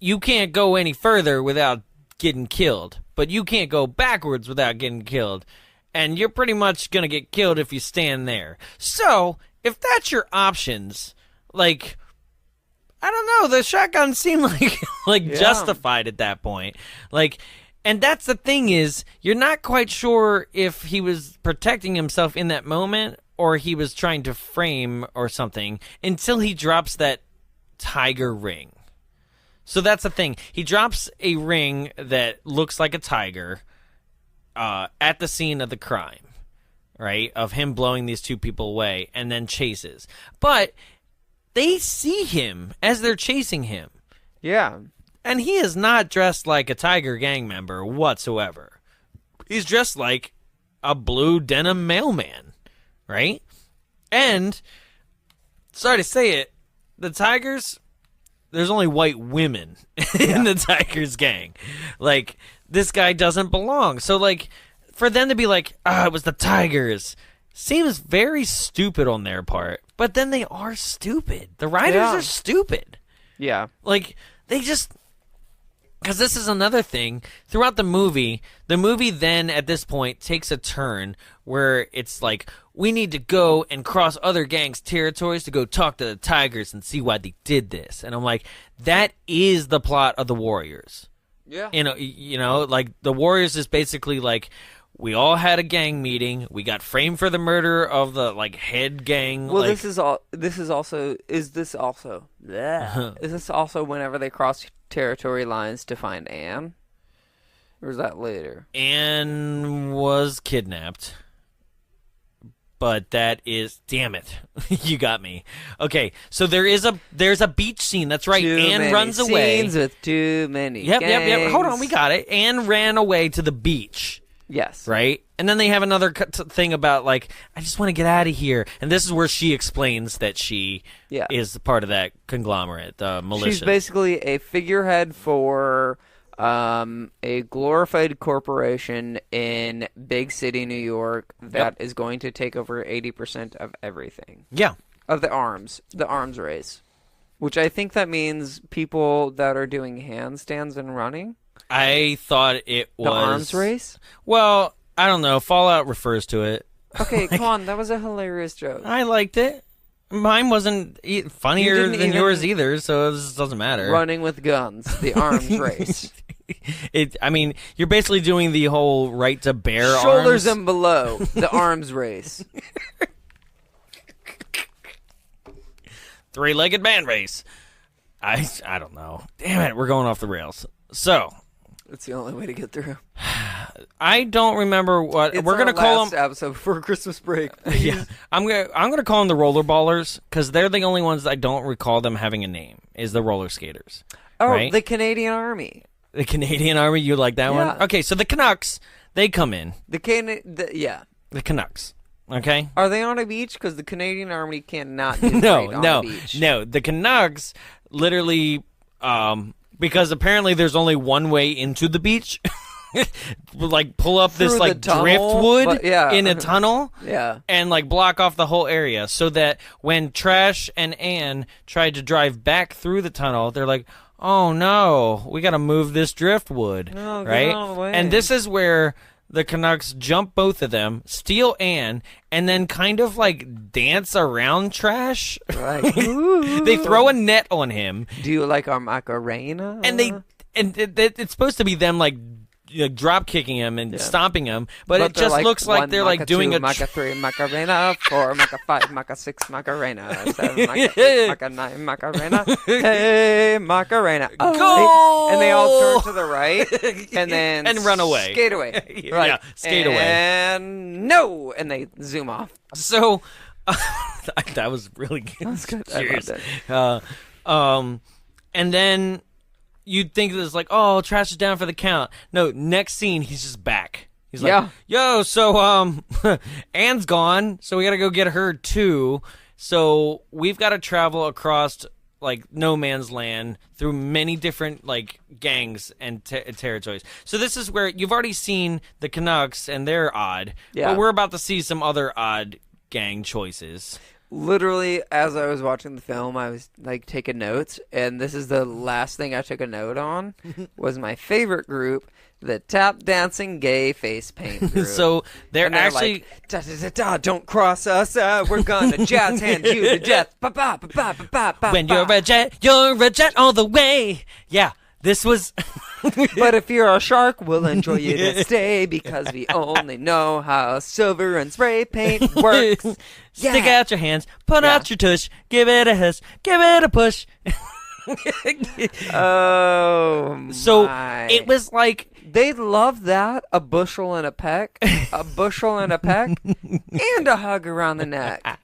you can't go any further without getting killed, but you can't go backwards without getting killed, and you're pretty much gonna get killed if you stand there. So if that's your options, I don't know, the shotgun seemed justified at that point. And that's the thing is, you're not quite sure if he was protecting himself in that moment or he was trying to frame or something until he drops that tiger ring. So that's the thing. He drops a ring that looks like a tiger at the scene of the crime, right? Of him blowing these 2 people away and then chases. But they see him as they're chasing him. Yeah. And he is not dressed like a Tiger gang member whatsoever. He's dressed like a blue denim mailman, right? And, sorry to say it, the Tigers, there's only white women in the Tigers gang. This guy doesn't belong. So, for them to be like, it was the Tigers, seems very stupid on their part. But then they are stupid. The writers are stupid. Yeah. They just... Because this is another thing. Throughout the movie then, at this point, takes a turn where it's like, we need to go and cross other gangs' territories to go talk to the Tigers and see why they did this. And I'm like, that is the plot of the Warriors. Yeah. The Warriors is basically we all had a gang meeting. We got framed for the murder of the head gang. Well, is this also whenever they cross territory lines to find Anne? Or is that later? Anne was kidnapped. But that is, damn it, you got me. Okay, so there's a beach scene. That's right. Anne runs away. Scenes with too many. Yep. gangs. Hold on, we got it. Anne ran away to the beach. Yes. Right? And then they have another thing about, like, I just want to get out of here. And this is where she explains that she is part of that conglomerate, the militia. She's basically a figurehead for a glorified corporation in big city New York that is going to take over 80% of everything. Yeah. Of the arms race. Which I think that means people that are doing handstands and running. I thought it was... The arms race? Well, I don't know. Fallout refers to it. Okay, come on. That was a hilarious joke. I liked it. Mine wasn't funnier than yours either, so it doesn't matter. Running with guns, the arms race. I mean, you're basically doing the whole right to bear Shoulders arms. and below, the arms race. Three-legged man race. I don't know. Damn it, we're going off the rails. So... It's the only way to get through. I don't remember what we're gonna call them. Episode before Christmas break. Yeah, I'm gonna call them the rollerballers because they're the only ones I don't recall them having a name. Is the roller skaters? Oh, right? The Canadian Army. The Canadian Army. You like that one? Okay, so the Canucks they come in. The Canucks. Okay. Are they on a beach? Because the Canadian Army cannot do no, on a beach. No. The Canucks literally. Because apparently there's only one way into the beach. Like pull up Through this like tunnel, driftwood in a tunnel. Yeah. And like block off the whole area so that when Trash and Ann tried to drive back through the tunnel, they're like, "Oh no, we got to move this driftwood." Oh, right? get out of the way. And this is where the Canucks jump both of them, steal Ann, and then kind of like dance around Trash. Right. They throw a net on him. Do you like our Macarena? And it's supposed to be them like drop kicking him and stomping him, but it just looks like they're like doing a Maca 3 Macarena, 4 Maca 5 Maca 6 Macarena, 7 Maca 8 Maca 9 Macarena, hey Macarena, go! And they all turn to the right and then and run away, skate away, right? Yeah, skate away, and no, and they zoom off. So that was really good. That's good. Cheers. I loved it. And then you'd think it was like, oh, Trash is down for the count. No, next scene, he's just back. He's like, yo, so Ann's gone, so we got to go get her too. So we've got to travel across like no man's land through many different like gangs and territories. So this is where you've already seen the Canucks and they're odd, but we're about to see some other odd gang choices. Literally, as I was watching the film, I was like taking notes, and this is the last thing I took a note on was my favorite group, the tap dancing gay face paint group. So they're actually like, da, da, da, da, don't cross us. We're gonna jazz hand you to death. Ba, ba, ba, ba, ba, ba, ba, when you're a jet all the way. Yeah, this was. But if you're a shark, we'll enjoy you to stay because we only know how silver and spray paint works. Stick out your hands, put out your tush, give it a hiss, give it a push. Oh, so my. it was like they love that, a bushel and a peck, a bushel and a peck, and a hug around the neck.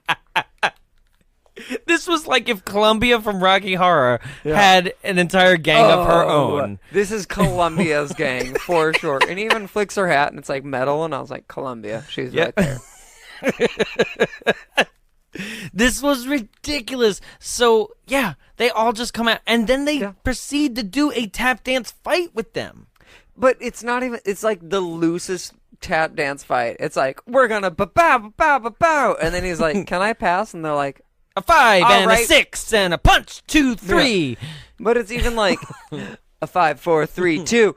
This was like if Columbia from Rocky Horror had an entire gang of her own. This is Columbia's gang, for sure. And even flicks her hat, and it's like metal, and I was like, Columbia. She's right there. This was ridiculous. So, yeah, they all just come out, and then they proceed to do a tap dance fight with them. But it's not even, it's like the loosest tap dance fight. It's like, we're gonna ba-bow, ba-bow, ba-bow. And then he's like, can I pass? And they're like, a 5 and right. a 6 and a punch, 2, 3. Yeah. But it's even like a 5, 4, 3, 2.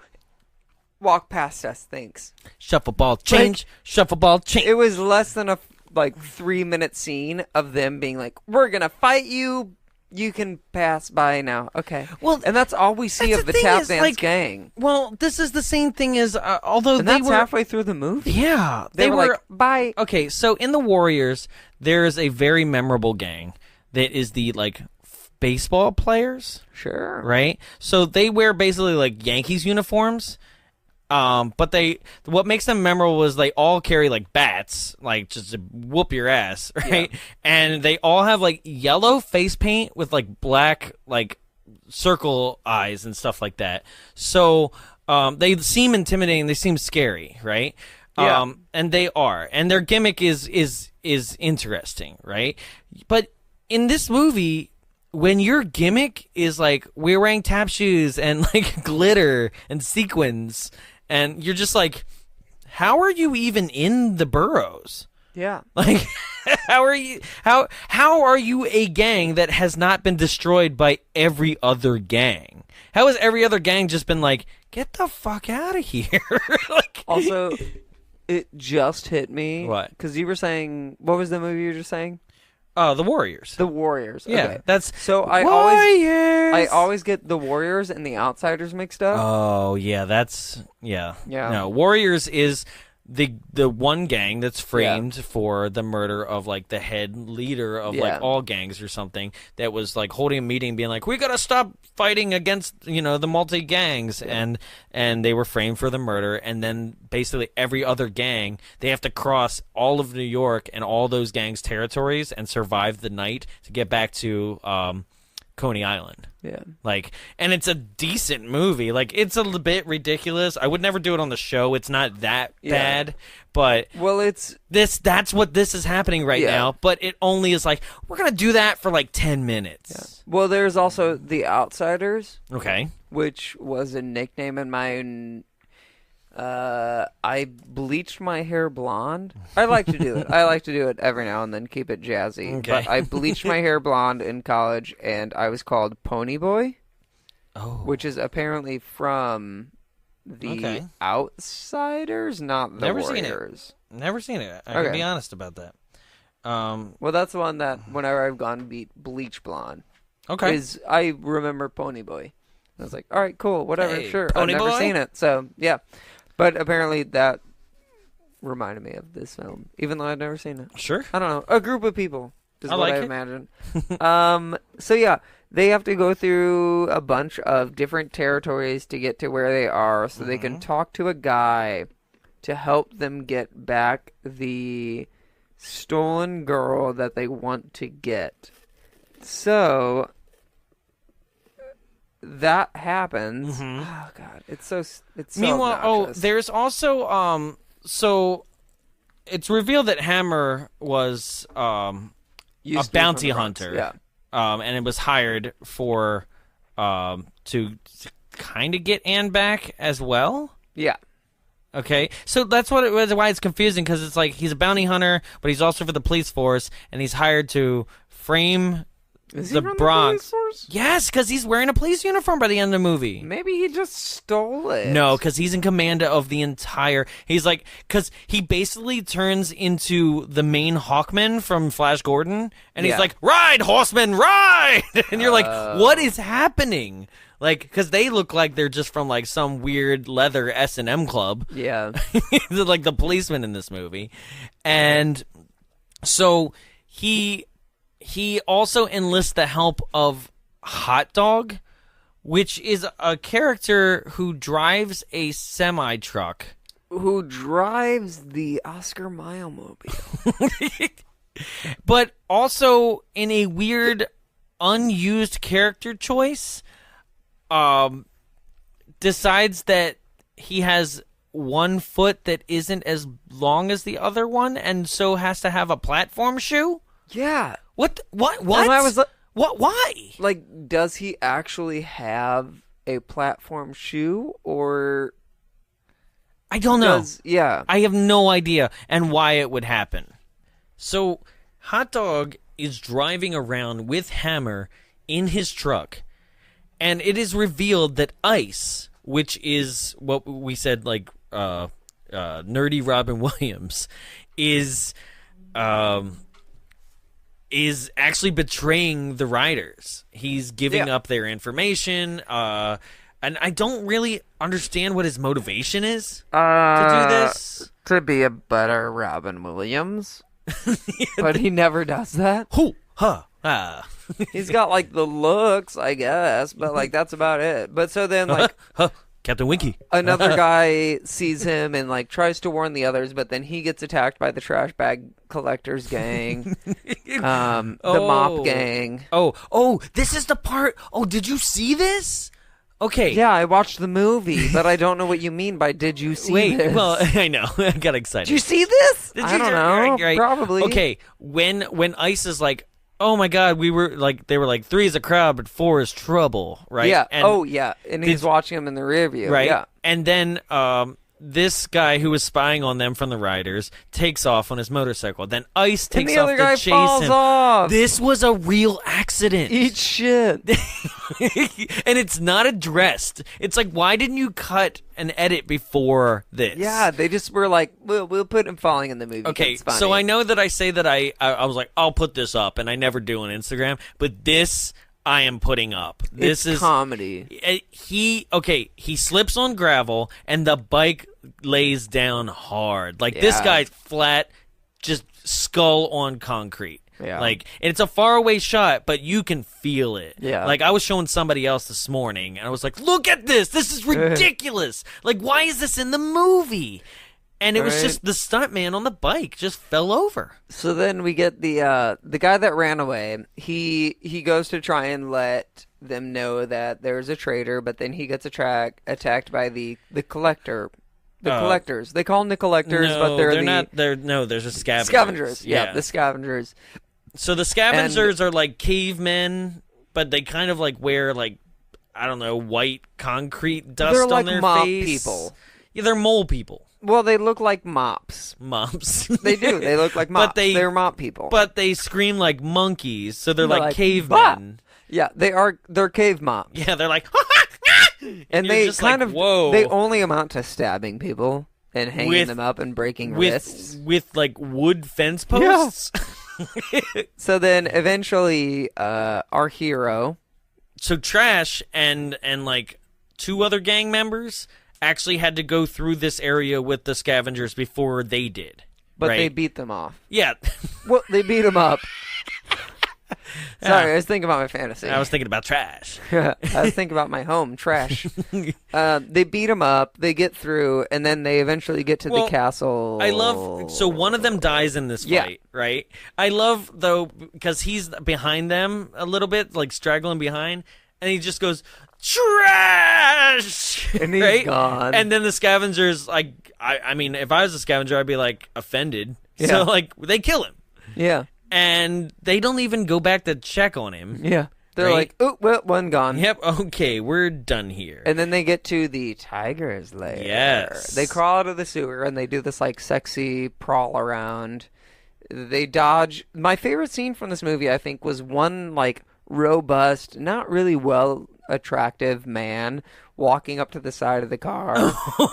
Walk past us, thanks. Shuffle ball change, shuffle ball change. It was less than a 3-minute scene of them being like, we're gonna fight you. You can pass by now. Okay. Well, and that's all we see of the tap dance gang. Well, this is the same thing as although and they that's were halfway through the movie. Yeah, they were like, bye. Okay, so in the Warriors, there is a very memorable gang that is the like baseball players. Sure. Right? So they wear basically like Yankees uniforms. But what makes them memorable is they all carry like bats, like just to whoop your ass, right? Yeah. And they all have like yellow face paint with like black like circle eyes and stuff like that. So they seem intimidating, they seem scary, right? Yeah. And they are, and their gimmick is interesting, right? But in this movie, when your gimmick is like we're wearing tap shoes and like glitter and sequins, and you're just like, how are you even in the boroughs? Yeah. Like, how are you a gang that has not been destroyed by every other gang? How has every other gang just been like, get the fuck out of here? Like, Also, it just hit me. What? Because you were saying, what was the movie you were just saying? the Warriors. The Warriors. Yeah, Okay. that's So I Warriors. always get the Warriors and the Outsiders mixed up. Oh yeah, that's yeah. Yeah. No, Warriors is the one gang that's framed for the murder of like the head leader of like all gangs or something, that was like holding a meeting being like, we gotta stop fighting against the multi gangs, and they were framed for the murder, and then basically every other gang, they have to cross all of New York and all those gangs' territories and survive the night to get back to Coney Island. Yeah. Like, and it's a decent movie. Like, it's a little bit ridiculous. I would never do it on the show. It's not that bad, but Well, it's that's what this is happening right now. But it only is like, we're gonna do that for like 10 minutes. well, there's also the Outsiders, Okay. which was a nickname in my. I bleached my hair blonde. I like to do it. I like to do it every now and then, keep it jazzy. Okay. But I bleached my hair blonde in college, and I was called Pony Boy, which is apparently from the Outsiders, not the Never seen it. Warriors. Never seen it. I can be honest about that. Well, that's the one that whenever I've gone bleach blonde, Okay. is I remember Pony Boy. I was like, all right, cool, whatever, Hey, sure. Pony I've never Boy? seen it, so yeah. But apparently that reminded me of this film, even though I'd never seen it. Sure. I don't know. A group of people is I what like I it. imagine. So yeah, they have to go through a bunch of different territories to get to where they are, so they can talk to a guy to help them get back the stolen girl that they want to get. So that happens. Oh god, it's so Meanwhile, obnoxious. there's also so it's revealed that Hammer was Used a to be bounty from the Bronx, hunter. Yeah. And it was hired for to kind of get Anne back as well. Yeah. Okay, so that's what it was. Why it's confusing, because it's like he's a bounty hunter, but he's also for the police force, and he's hired to frame Is he the from Bronx. The police force? Yes, because he's wearing a police uniform by the end of the movie. Maybe he just stole it. No, because he's in command of the entire. He's like, because he basically turns into the main Hawkman from Flash Gordon, and he's Yeah. like, "Ride, horseman, ride!" And you're like, "What is happening?" Like, because they look like they're just from like some weird leather S&M club. Yeah. They're like the policemen in this movie, and so he also enlists the help of Hot Dog, which is a character who drives a semi truck. Who drives the Oscar Mayer mobile? But also in a weird, unused character choice, decides that he has one foot that isn't as long as the other one, and so has to have a platform shoe. Yeah. What? And I was like, What? Why? like, does he actually have a platform shoe, or I don't know. yeah. I have no idea and why it would happen. So, Hot Dog is driving around with Hammer in his truck, and it is revealed that Ice, which is what we said, like nerdy Robin Williams, is actually betraying the riders. He's giving up their information, and I don't really understand what his motivation is to do this. To be a better Robin Williams. But he never does that. Hoo, ha, ah. He's got, like, the looks, I guess, but, like, that's about it. But so then, like, Captain Winky. another guy sees him and, like, tries to warn the others, but then he gets attacked by the trash bag collectors gang, the mop gang. Oh, this is the part. Oh, did you see this? Okay. Yeah, I watched the movie, but I don't know what you mean by did you see Wait, this? well, I know. I got excited. Did you see this? Did I you don't know. right. Probably. Okay, when Ice is like, oh my God, they were like 3 is a crowd, but 4 is trouble, right? Yeah. And, yeah. And he's watching him in the rear view. right. Yeah. And then this guy who was spying on them from the Riders takes off on his motorcycle. Then Ice And takes the other off guy to chase falls him. off. This was a real accident. Eat shit. And it's not addressed. It's like, why didn't you cut an edit before this? Yeah, they just were like, we'll put him falling in the movie. Okay, It's funny. so I know that I say that I was like, I'll put this up, and I never do on Instagram, but this I am putting up. This it's is comedy. He slips on gravel, and the bike lays down hard. Like, this Yeah. guy's flat, just skull on concrete. Yeah. Like, and it's a faraway shot, but you can feel it. Yeah. Like, I was showing somebody else this morning, and I was like, look at this! This is ridiculous! Like, why is this in the movie? And it was Right. just the stuntman on the bike just fell over. So then we get the guy that ran away. He goes to try and let them know that there's a traitor, but then he gets attacked by the collector. The collectors. They call them the collectors, No, but they're not. There's a scavengers. scavengers. Yeah, the scavengers. So the scavengers are like cavemen, but they kind of like wear like, I don't know, white concrete dust They're on like their mob face. people. Yeah, they're mole people. Well, they look like mops. Mops. They do. They look like mops. But they're mop people. But they scream like monkeys, so they're like like, cavemen. yeah, they are. They're cave mops. Yeah, they're like, And you're they just kind like, of whoa. they only amount to stabbing people and hanging With- them up and breaking wrists. with like wood fence posts. So then eventually our hero, So Trash and like 2 other gang members actually had to go through this area with the scavengers before they did. but right? they beat them off. Yeah. Well, they beat him up. Sorry, I was thinking about my fantasy. I was thinking about Trash. I was thinking about my home, trash. They beat him up, they get through, and then they eventually get to the castle. I love, so one of them dies in this Yeah. fight, right? I love, though, because he's behind them a little bit, like straggling behind, and he just goes, trash! And he's right? gone. And then the scavengers, like, I mean, if I was a scavenger, I'd be, like, offended. Yeah. So, like, they kill him. Yeah. And they don't even go back to check on him. Yeah. They're Right? like, oh, well, one gone. Yep, okay, we're done here. And then they get to the tiger's lair. Yes. They crawl out of the sewer and they do this like sexy crawl around. They dodge. My favorite scene from this movie, I think, was one like robust, not really well attractive man walking up to the side of the car.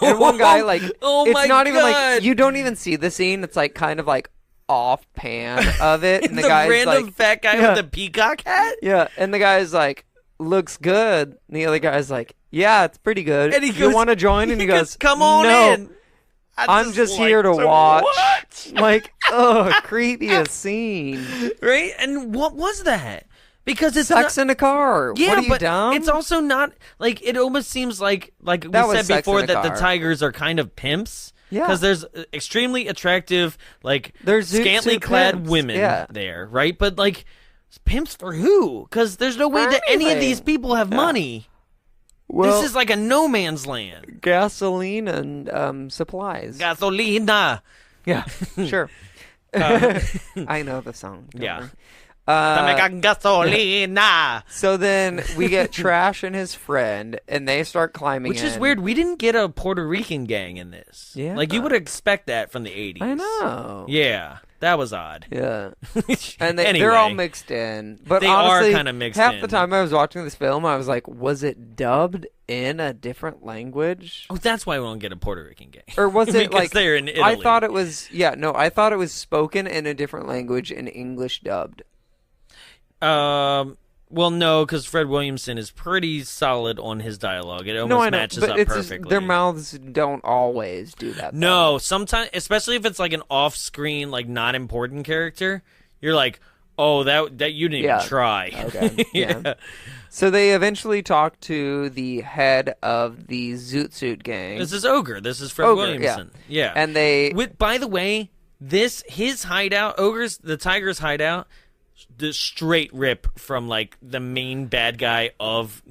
And one guy like Oh it's my not even like God. you don't even see the scene. It's like kind of like off pan of it. And the guy's random like fat guy Yeah. with the peacock hat? yeah, and the guy's like, looks good. And the other guy's like, yeah, it's pretty good. And he you goes- want to join? And he goes, come on no, in. I'm just here to watch. Like, oh, creepiest scene. Right? And what was that? Because it's Sex not, in a car. yeah, what are you but dumb? it's also not like it almost seems like we That was said sex before in a that the car. tigers are kind of pimps. Yeah. Because there's extremely attractive, like There's zoot scantily suit clad pimps. women Yeah. there, right? But like pimps for who? Because there's no way For that any of anything. these people have money. well, This is like a no man's land. gasoline and supplies. Gasolina. Yeah, sure. I know the song. don't Yeah. worry. Gasolina. So then we get Trash and his friend, and they start climbing Which is in. weird. We didn't get a Puerto Rican gang in this. Yeah. Like, you would expect that from the 80s. I know. Yeah. That was odd. Yeah. And Anyway, they're all mixed in. But They are honestly, kinda mixed half in. the time I was watching this film, I was like, was it dubbed in a different language? Oh, that's why we don't get a Puerto Rican gang. Or was it Because like they're in Italy. I thought it was I thought it was spoken in a different language and English dubbed. Well, no, because Fred Williamson is pretty solid on his dialogue. It almost No, I know, matches but up it's perfectly. just, their mouths don't always do that. though. No, sometimes, especially if it's like an off-screen, like not important character, you're like, oh, that you didn't Yeah. even try. Okay. Yeah. So they eventually talk to the head of the Zoot Suit gang. This is Ogre. This is Fred Ogre, Williamson. Yeah. And they By the way, his hideout, the Tiger's hideout, the straight rip from like the main bad guy of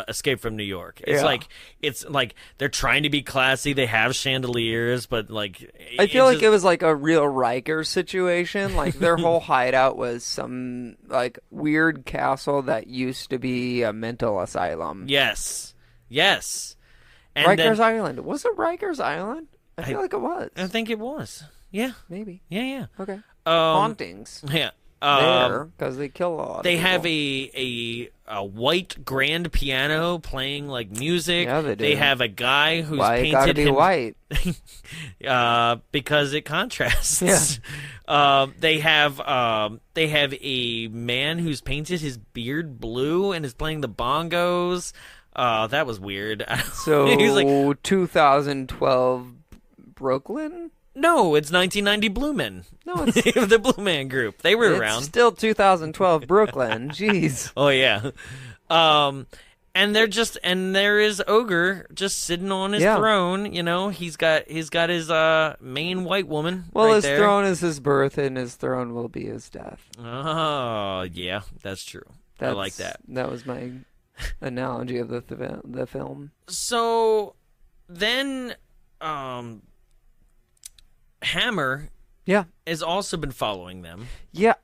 Escape from New York. It's like they're trying to be classy. They have chandeliers, but like I feel like it was like a real Riker situation. Like their whole hideout was some like weird castle that used to be a mental asylum. Yes. And Riker's Island. Was it Riker's Island? I feel like it was. I think it was. Yeah. Maybe. Yeah. Okay. Hauntings. Yeah. There, because they kill a lot of They people. have a white grand piano playing like music. Yeah, they do. They have a guy who's Why it painted gotta be him white? because it contrasts. Yeah. They have a man who's painted his beard blue and is playing the bongos. That was weird. So, He was like, 2012 Brooklyn? no, it's 1990 Blue Men. No, it's the Blue Man Group. They were it's around. still 2012 Brooklyn. Jeez. Oh yeah. And there is Ogre just sitting on his throne. You know, he's got his main white woman. Well, right his there. throne is his birth, and his throne will be his death. Oh yeah, that's true. I like that. That was my analogy of the film. So then, Hammer Yeah. has also been following them. Yeah,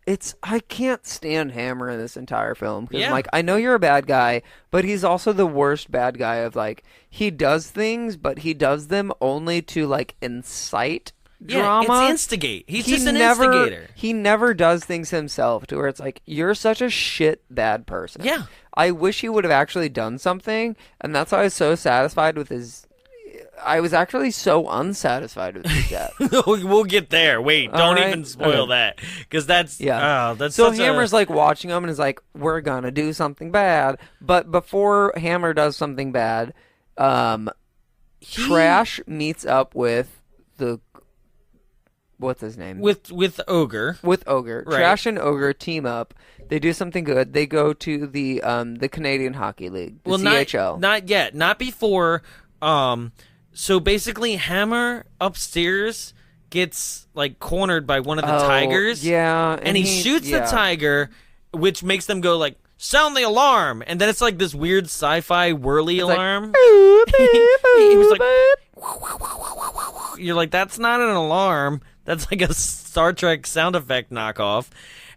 I can't stand Hammer in this entire film. Because, Yeah. like, I know you're a bad guy, but he's also the worst bad guy of, like, he does things, but he does them only to, like, incite drama. Yeah, it's instigate. He's just an instigator. He never does things himself to where it's like, you're such a shit bad person. Yeah. I wish he would have actually done something, and that's why I was so satisfied with his... I was actually so unsatisfied with his death. We'll get there. Wait, don't right. even spoil that, because that's that's so such Hammer's like watching him and is like, "We're gonna do something bad." But before Hammer does something bad, Trash meets up with what's his name? with Ogre. With Ogre. Right. Trash and Ogre team up. They do something good. They go to the Canadian Hockey League, the CHL. Not yet. Not before. So basically, Hammer upstairs gets like cornered by one of the tigers. Yeah, and he shoots the tiger, which makes them go like, "Sound the alarm!" And then it's like this weird sci-fi whirly alarm. He was like, you're like, that's not an alarm. That's like a Star Trek sound effect knockoff.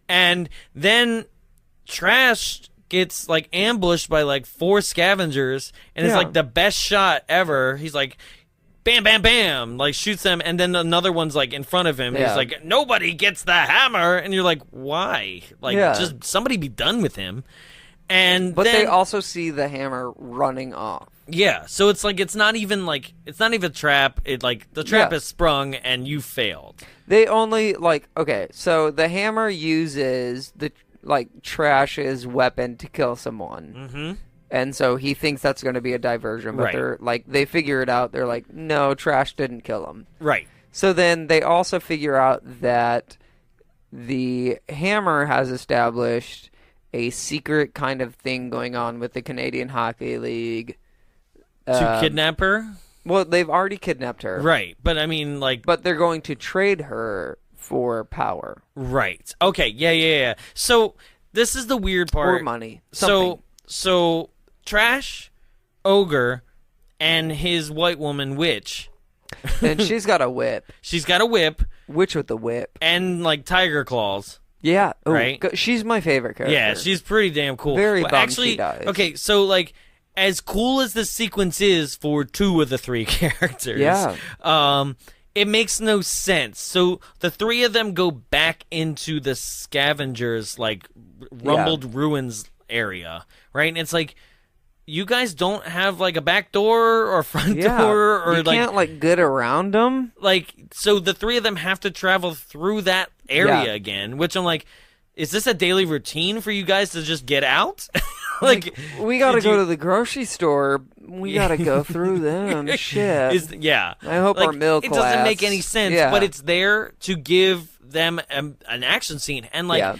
And then Trash gets like ambushed by like 4 scavengers, and it's like the best shot ever. He's like, bam, bam, bam, like shoots them, and then another one's like in front of him. And he's like, nobody gets the hammer, and you're like, why? Like, just somebody be done with him. But they also see the hammer running off. Yeah, so it's like it's not even a trap. It like the trap is sprung and you failed. They only so the hammer uses the Trash's weapon to kill someone. Mm-hmm. And so he thinks that's going to be a diversion, but they're like, they figure it out. They're like, no, Trash didn't kill him. Right. So then they also figure out that the hammer has established a secret kind of thing going on with the Canadian Hockey League. To kidnap her? Well, they've already kidnapped her. Right. But I mean, like... But they're going to trade her for power. Right. Okay. Yeah. So this is the weird part. Or money. So Trash, Ogre, and his white woman, Witch. And she's got a whip. She's got a whip. Witch with the whip. And, like, tiger claws. Yeah. Ooh, right? She's my favorite character. Yeah, she's pretty damn cool. Very well, bummed actually, she dies. Okay, so, like, as cool as this sequence is for 2 of the 3 characters, it makes no sense. So the 3 of them go back into the scavengers, like, rumbled ruins area, right? And it's like, you guys don't have, like, a back door or front door? Or you can't, like, get around them? Like, so the 3 of them have to travel through that area again, which I'm like, is this a daily routine for you guys to just get out? like, we gotta go to the grocery store. We gotta go through them. Shit. I hope our middle class. It doesn't make any sense, but it's there to give them an action scene. And, like,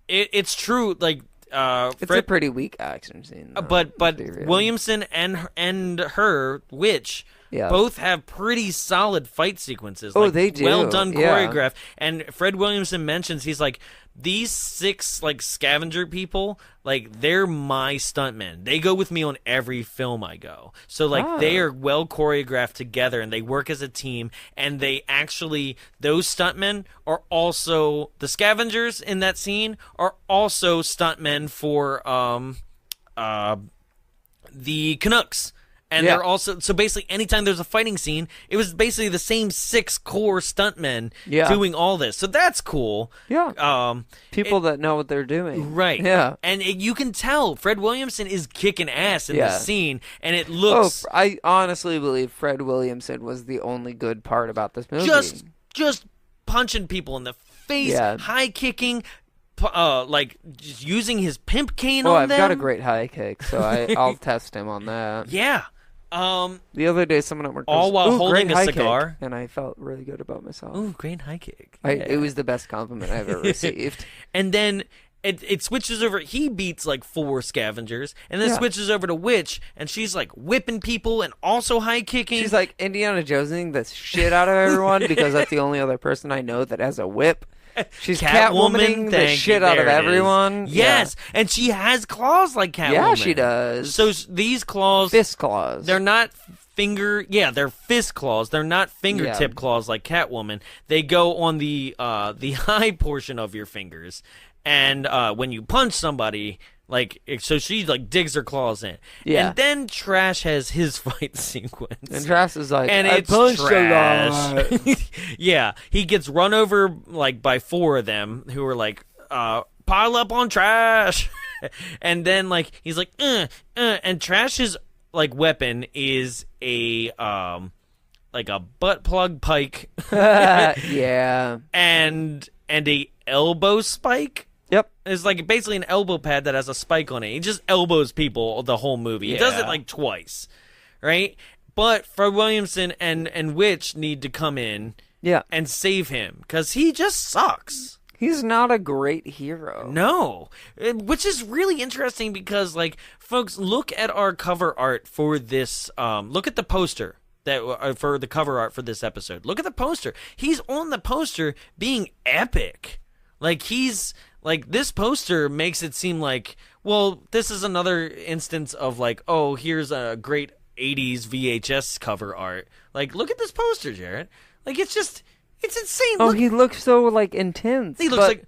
it's true, like, it's a pretty weak action scene. But Williamson and her, Witch, Yeah. both have pretty solid fight sequences. Oh, like, they do. Well done Yeah. choreographed. And Fred Williamson mentions, he's like, these 6 like scavenger people, like they're my stuntmen. They go with me on every film I go. So like they are well choreographed together and they work as a team, and they actually, those stuntmen are also, the scavengers in that scene are also stuntmen for the Canucks. And they're also, so basically anytime there's a fighting scene, it was basically the same 6 core stuntmen doing all this. So that's cool. Yeah. People that know what they're doing. Right. Yeah. And you can tell Fred Williamson is kicking ass in this scene, and it looks... I honestly believe Fred Williamson was the only good part about this movie. Just punching people in the face, high kicking, like just using his pimp cane on them. I've got a great high kick, so I'll test him on that. Yeah. The other day, someone at work all goes, while holding great a high cigar, kick, and I felt really good about myself. Ooh, great high kick! It was the best compliment I've ever received. And then it switches over. He beats like 4 scavengers, and then switches over to Witch, and she's like whipping people and also high kicking. She's like Indiana Jonesing the shit out of everyone because that's the only other person I know that has a whip. She's Catwomaning the shit out of everyone. Yes, and she has claws like Catwoman. Yeah, she does. So these claws, fist claws. They're not they're fist claws. They're not fingertip claws like Catwoman. They go on the high portion of your fingers, and when you punch somebody, like, so she like digs her claws in. Yeah. And then Trash has his fight sequence. And Trash is like, and I punched Trash. A lot. Yeah, he gets run over like by 4 of them who are like, pile up on Trash. And then like he's like, and Trash's like weapon is a like a butt plug pike. Yeah. And a elbow spike. Yep. It's like basically an elbow pad that has a spike on it. He just elbows people the whole movie. He does it like twice, right? But Fred Williamson and Witch need to come in and save him because he just sucks. He's not a great hero. No. Which is really interesting because, like, folks, look at our cover art for this. Look at the poster that for the cover art for this episode. Look at the poster. He's on the poster being epic. Like, he's... Like, this poster makes it seem like, well, this is another instance of, like, oh, here's a great 80s VHS cover art. Like, look at this poster, Jared. Like, it's just, it's insane. Oh, look. he looks so, like, intense. He looks like,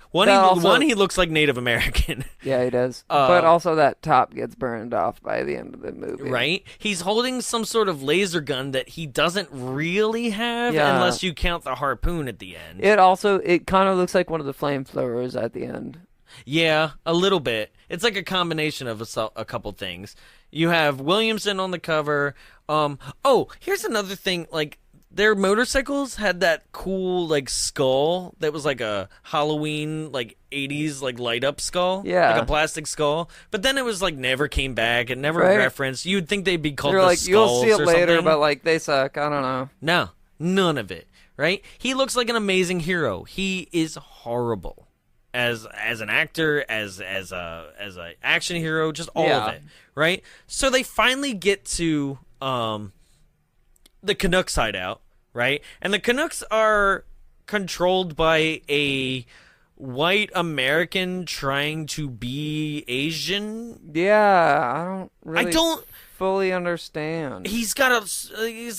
he looks like Native American. Yeah, he does. But also that top gets burned off by the end of the movie. Right? He's holding some sort of laser gun that he doesn't really have unless you count the harpoon at the end. It kind of looks like one of the flamethrowers at the end. Yeah, a little bit. It's like a combination of a couple things. You have Williamson on the cover. Here's another thing, like, their motorcycles had that cool, like, skull that was like a Halloween, like, 80s, like, light-up skull. Yeah. Like a plastic skull. But then it was, like, never came back. It never referenced. You'd think they'd be called the Skulls you'll see it later, something. but, like, they suck. I don't know. No, none of it, right? He looks like an amazing hero. He is horrible. As an actor, as a action hero, just all of it, right? So they finally get to the Canucks hideout, right? And the Canucks are controlled by a white American trying to be Asian. Yeah, I don't fully understand. He's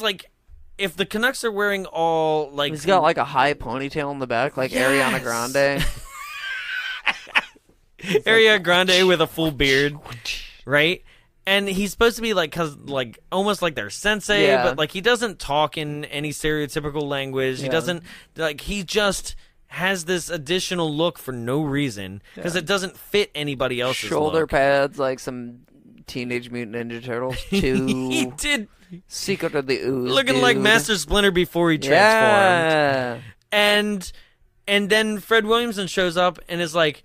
like, if the Canucks are wearing all like, he's got like a high ponytail in the back, like Ariana Grande. Ariana Grande with a full beard, right? And he's supposed to be like, almost like their sensei, but like he doesn't talk in any stereotypical language. He doesn't, like, he just has this additional look for no reason because it doesn't fit anybody else's shoulder look. pads, like some Teenage Mutant Ninja Turtles 2. He did. Secret of the Ooze, looking like Master Splinter before he transformed. And then Fred Williamson shows up and is like,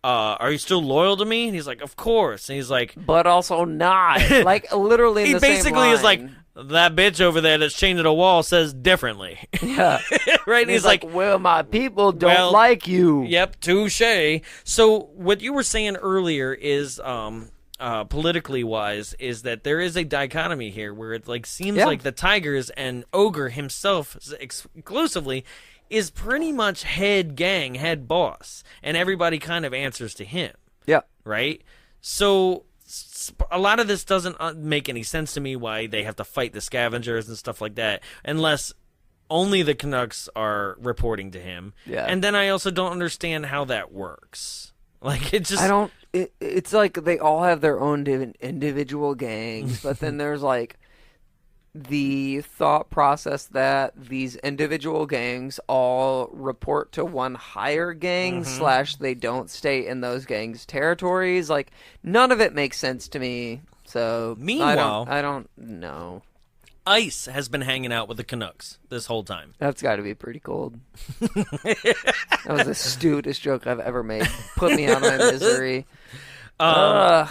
are you still loyal to me? And he's like, of course. And he's like, but also not. Like, literally in the same line. He basically is like, that bitch over there that's chained to the wall says differently. Yeah. Right? And he's like, well, my people don't like you. Yep, touche. So what you were saying earlier is politically wise, is that there is a dichotomy here where it like seems like the Tigers and Ogre himself exclusively is pretty much head boss, and everybody kind of answers to him. Yeah. Right? So a lot of this doesn't make any sense to me, why they have to fight the scavengers and stuff like that, unless only the Canucks are reporting to him. Yeah. And then I also don't understand how that works. Like, it just... It's like they all have their own individual gangs, but then there's like the thought process that these individual gangs all report to one higher gang / they don't stay in those gangs' territories. Like, none of it makes sense to me. So meanwhile, I don't know. Ice has been hanging out with the Canucks this whole time. That's got to be pretty cold. That was the stupidest joke I've ever made. Put me out of my misery. Now,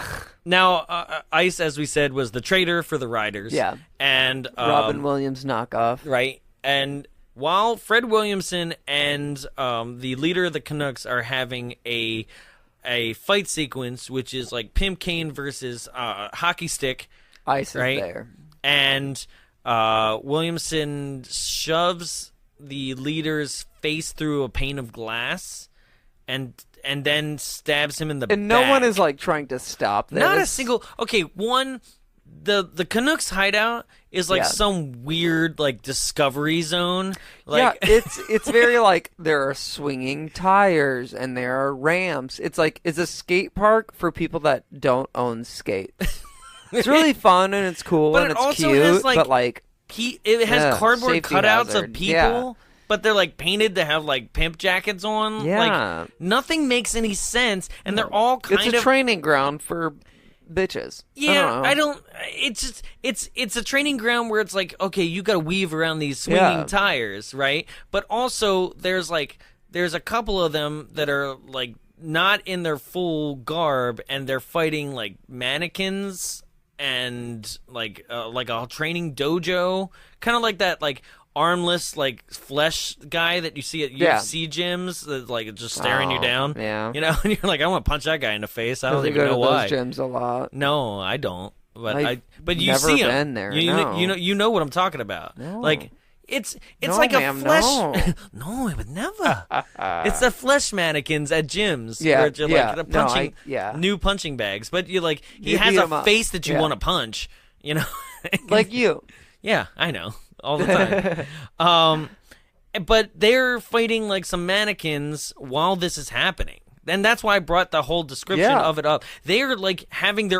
Ice, as we said, was the traitor for the Riders. Yeah. And Robin Williams knockoff. Right. And while Fred Williamson and the leader of the Canucks are having a fight sequence, which is like Pimp Cane versus hockey stick. Ice right? is there. And Williamson shoves the leader's face through a pane of glass and then stabs him in the back. And no one is like trying to stop this. Not a single... Okay, one... The Canucks hideout is like some weird like discovery zone. Like, yeah, it's very like there are swinging tires and there are ramps. It's like it's a skate park for people that don't own skates. It's really fun and it's cool but and it it's also cute, has, like, but like it has cardboard safety cutouts hazard. of people. Yeah. But they're like painted to have like pimp jackets on. Yeah. Like, nothing makes any sense, and they're all kind it's a training ground for bitches. Yeah, I don't. It's just it's a training ground where it's like, okay, you got to weave around these swinging tires, right? But also there's a couple of them that are like not in their full garb, and they're fighting like mannequins and like a training dojo, kind of like that like armless like flesh guy that you see at UFC gyms that's like just staring you down. Yeah, you know, and you're like, I want to punch that guy in the face. I don't even know go to why. those gyms a lot. No, I don't. But but you never see been them. there. You know what I'm talking about. No. Like it's No, like a ma'am, flesh. no. No, I would never. It's the flesh mannequins at gyms. Yeah, where you're yeah. like punching No, new punching bags. But you like he You has beat a 'em up. face that you Yeah. want to punch. You know, Like you. Yeah, I know. All the time. But they're fighting like some mannequins while this is happening. And that's why I brought the whole description of it up. They're like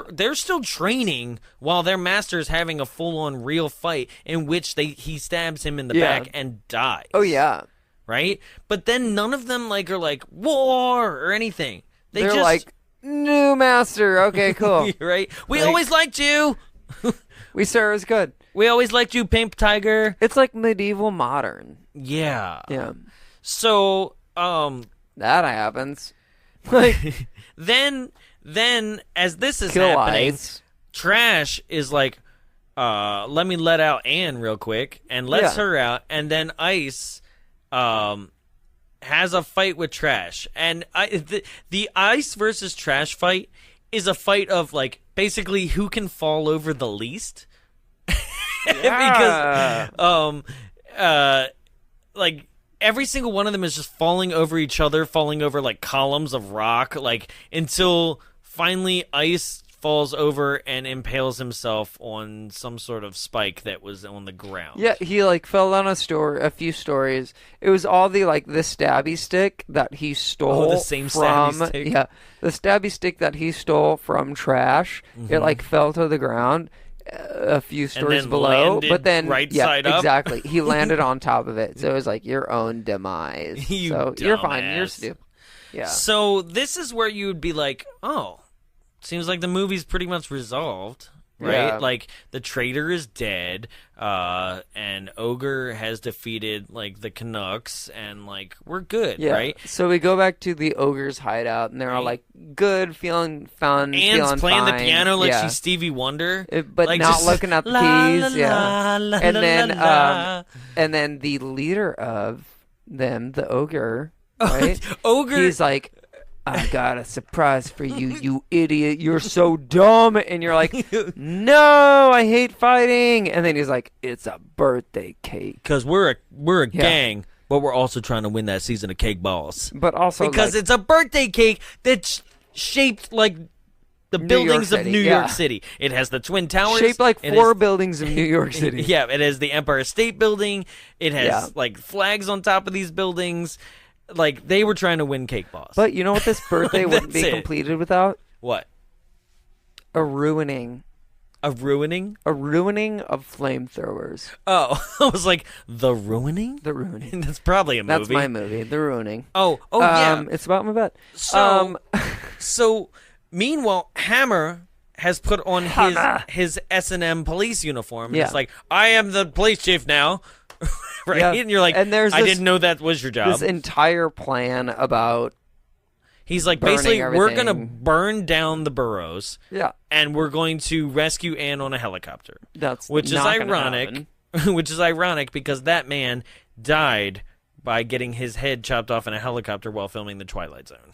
they're still training while their master is having a full-on real fight in which he stabs him in the back and dies. Oh yeah. Right? But then none of them are like war or anything. They're just like, new master. Okay, cool. Right? We always liked you. We sir is good. We always liked you, Pimp Tiger. It's like medieval modern. Yeah. Yeah. So, that happens. Like then as this is Kill happening, Ice. Trash is like, let me let out Anne real quick, and lets her out, and then Ice has a fight with Trash. And the Ice versus Trash fight is a fight of like basically who can fall over the least. Because like every single one of them is just falling over each other, falling over like columns of rock, like until finally Ice falls over and impales himself on some sort of spike that was on the ground. Yeah, he like fell down a few stories. It was all the stabby stick that he stole. Oh, the same from, stabby stick. Yeah, the stabby stick that he stole from Trash. Mm-hmm. It like fell to the ground a few stories then below, landed but then right side up. exactly. He landed on top of it, so it was like your own demise. You you're fine. You're dumbass. stupid. Yeah. So this is where you would be like, oh, seems like the movie's pretty much resolved, right? Yeah. Like the traitor is dead, and Ogre has defeated like the Canucks, and like we're good, Yeah. right? So we go back to the ogre's hideout, and they're all like good, feeling fun, Anne's feeling playing fine. the piano like Yeah. she's Stevie Wonder, But like, not just, looking at the la, keys. la, Yeah. la, And la, then la, la. and then the leader of them, the ogre, right? Ogre. He's like, I got a surprise for you, you idiot. You're so dumb. And you're like, no, I hate fighting. And then he's like, it's a birthday cake. Because we're a gang, but we're also trying to win that season of cake balls. But also because it's a birthday cake that's shaped like the buildings of New York City. It has the Twin Towers. Shaped like four buildings of New York City. Yeah, it has the Empire State Building. It has like flags on top of these buildings. Like, they were trying to win cake boss. But you know what this birthday wouldn't be completed without? What? A ruining. A ruining? A ruining of flamethrowers. Oh, I was like, The Ruining? The Ruining. That's probably a movie. That's my movie, The Ruining. Oh, yeah. It's about my vet. So, meanwhile, Hammer has put on his S&M police uniform. Yeah. It's like, I am the police chief now. Right? Yeah. And you're like, and there's I didn't know that was your job. This entire plan about he's like, basically, we're going to burn down the boroughs. Yeah. And we're going to rescue Anne on a helicopter. Which is ironic. Which is ironic because that man died by getting his head chopped off in a helicopter while filming The Twilight Zone.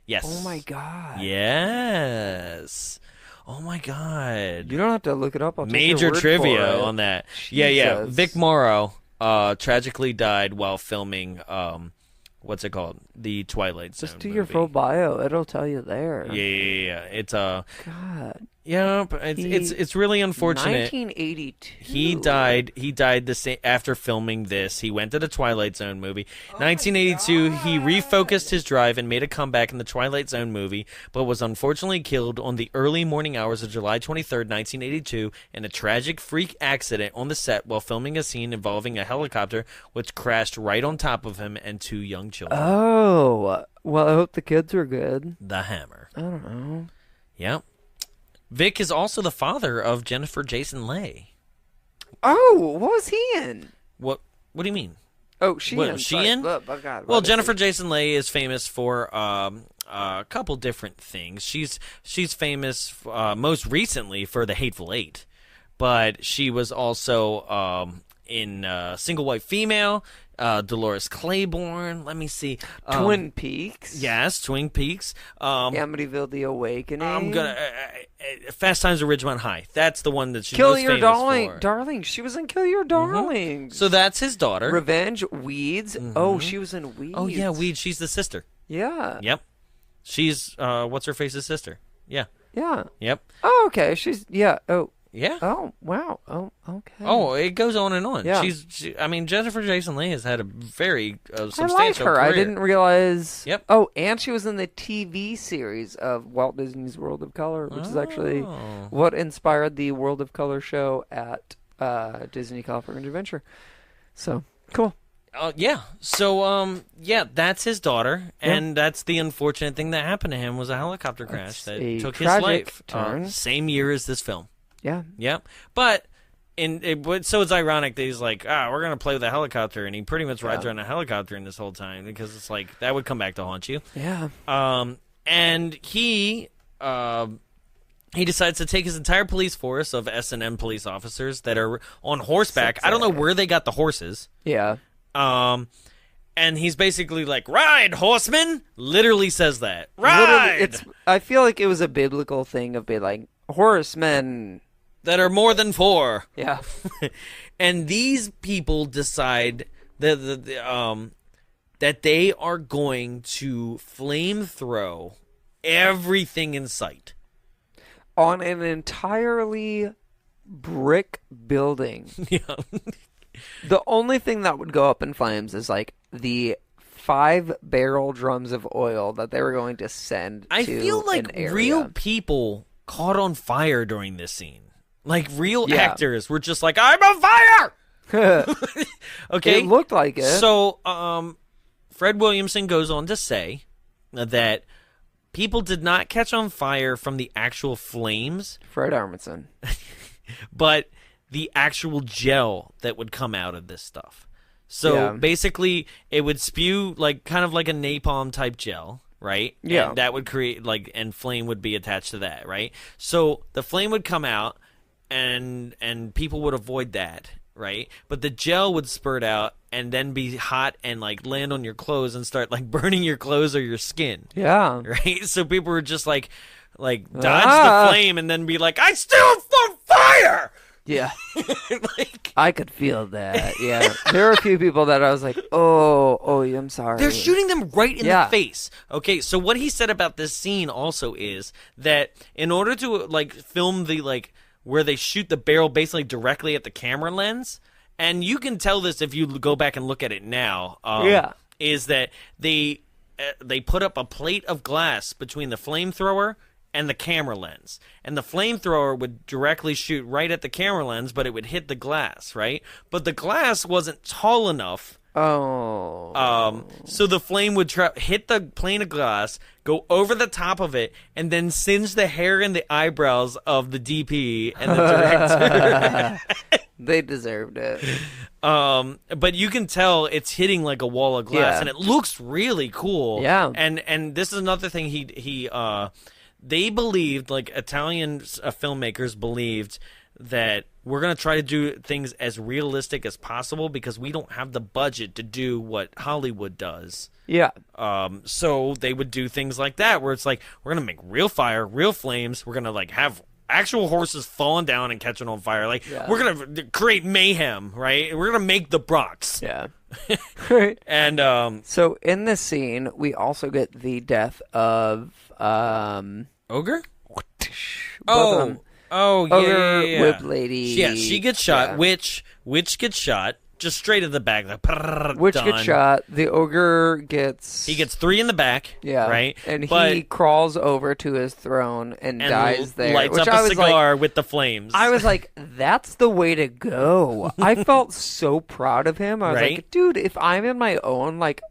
Yes. Oh, my God. Yes. Oh, my God. You don't have to look it up. I'll take Major your word trivia for it. on that. Jesus. Yeah. Vic Morrow tragically died while filming, what's it called? The Twilight Zone Just do movie. your full bio. It'll tell you there. Yeah. It's God. Yeah, but it's really unfortunate. 1982. He died the same after filming this. He went to the Twilight Zone movie. 1982, he refocused his drive and made a comeback in the Twilight Zone movie, but was unfortunately killed on the early morning hours of July 23rd, 1982, in a tragic freak accident on the set while filming a scene involving a helicopter which crashed right on top of him and two young children. Oh, well, I hope the kids were good. The Hammer. I don't know. Yep. Vic is also the father of Jennifer Jason Leigh. Oh, what was he in? What do you mean? Oh, she in? She in? Oh, God, well, Jennifer Jason Leigh is famous for a couple different things. She's famous most recently for The Hateful Eight, but she was also in Single White Female, Dolores Claiborne. Let me see. Twin Peaks. Yes, Twin Peaks. Amityville: The Awakening. I'm gonna Fast Times at Ridgemont High. That's the one that she's Kill most Your famous for. Darling. She was in Kill Your Darling. So that's his daughter. Revenge, Weeds. Oh, she was in Weeds. Oh yeah, Weeds. She's the sister. Yeah. Yep. She's what's her face's sister. Yeah. Yeah. Yep. Oh, okay. She's Oh. Yeah. Oh, wow. Oh, okay. Oh, it goes on and on. Yeah. I mean, Jennifer Jason Leigh has had a very substantial I like her. career. I didn't realize. Yep. Oh, and she was in the TV series of Walt Disney's World of Color, which is actually what inspired the World of Color show at Disney California Adventure. So, cool. Yeah. So, that's his daughter, and that's the unfortunate thing that happened to him was a helicopter crash that took his life. Turn. Same year as this film. Yeah. Yep. But so it's ironic that he's like, we're gonna play with a helicopter, and he pretty much rides around a helicopter in this whole time because it's like that would come back to haunt you. Yeah. And he decides to take his entire police force of S&M police officers that are on horseback. I don't know where they got the horses. Yeah. And he's basically like, "Ride, horsemen!" Literally says that. Ride. I feel like it was a biblical thing of being like horsemen that are more than four. Yeah. And these people decide that they are going to flamethrow everything in sight on an entirely brick building. Yeah. The only thing that would go up in flames is like the 5-barrel drums of oil that they were going to send. I feel like an area. Real people caught on fire during this scene. Like real actors were just like, "I'm on fire." Okay, it looked like it. So, Fred Williamson goes on to say that people did not catch on fire from the actual flames. Fred Armisen. But the actual gel that would come out of this stuff. So basically, it would spew like kind of like a napalm type gel. Right? Yeah. And that would create and flame would be attached to that, right? So the flame would come out and people would avoid that, right? But the gel would spurt out and then be hot and like land on your clothes and start like burning your clothes or your skin. Yeah. Right? So people were just like dodge the flame and then be like, I still on fire! Yeah. Like, I could feel that. Yeah. There are a few people that I was like, oh, I'm sorry. they're shooting them right in the face. Okay, so what he said about this scene also is that in order to like film the like where they shoot the barrel basically directly at the camera lens, and you can tell this if you go back and look at it now, is that they put up a plate of glass between the flamethrower and the camera lens. And the flamethrower would directly shoot right at the camera lens, but it would hit the glass, right? But the glass wasn't tall enough. Oh. So the flame would hit the plane of glass, go over the top of it, and then singe the hair and the eyebrows of the DP and the director. They deserved it. But you can tell it's hitting like a wall of glass, and it looks really cool. Yeah. And this is another thing they believed, like Italian filmmakers believed, that we're going to try to do things as realistic as possible because we don't have the budget to do what Hollywood does. Yeah. So they would do things like that where it's like, we're going to make real fire, real flames. We're going to like have actual horses falling down and catching on fire. Like, we're going to create mayhem, right? We're going to make the Bronx. Yeah. And so in this scene, we also get the death of Ogre? Ogre, yeah. whip lady. Yeah, she gets shot. Witch gets shot. Just straight at the back. Like, Witch done. gets shot. The ogre gets... He gets 3 in the back. Yeah. Right? And he crawls over to his throne and dies there. Lights which up I a was cigar with the flames. I was like, that's the way to go. I felt so proud of him. I was like, dude, if I'm in my own, like,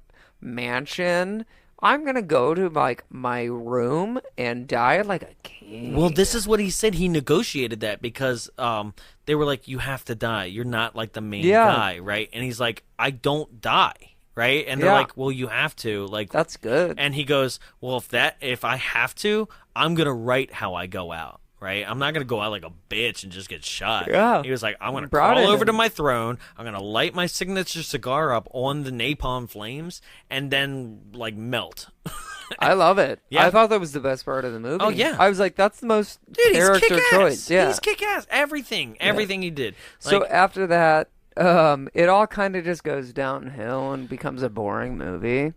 mansion... I'm going to go to, like, my room and die like a king. Well, this is what he said. He negotiated that because they were like, you have to die. You're not, like, the main guy, right? And he's like, I don't die, right? And they're like, well, you have to. Like, that's good. And he goes, well, if I have to, I'm going to write how I go out. Right? I'm not going to go out like a bitch and just get shot. Yeah. He was like, I'm going to crawl over to my throne. I'm going to light my signature cigar up on the napalm flames and then, like, melt. I love it. Yeah. I thought that was the best part of the movie. Oh, yeah. I was like, that's the most character choice. Yeah. He's kick-ass. Everything he did. So after that, it all kind of just goes downhill and becomes a boring movie.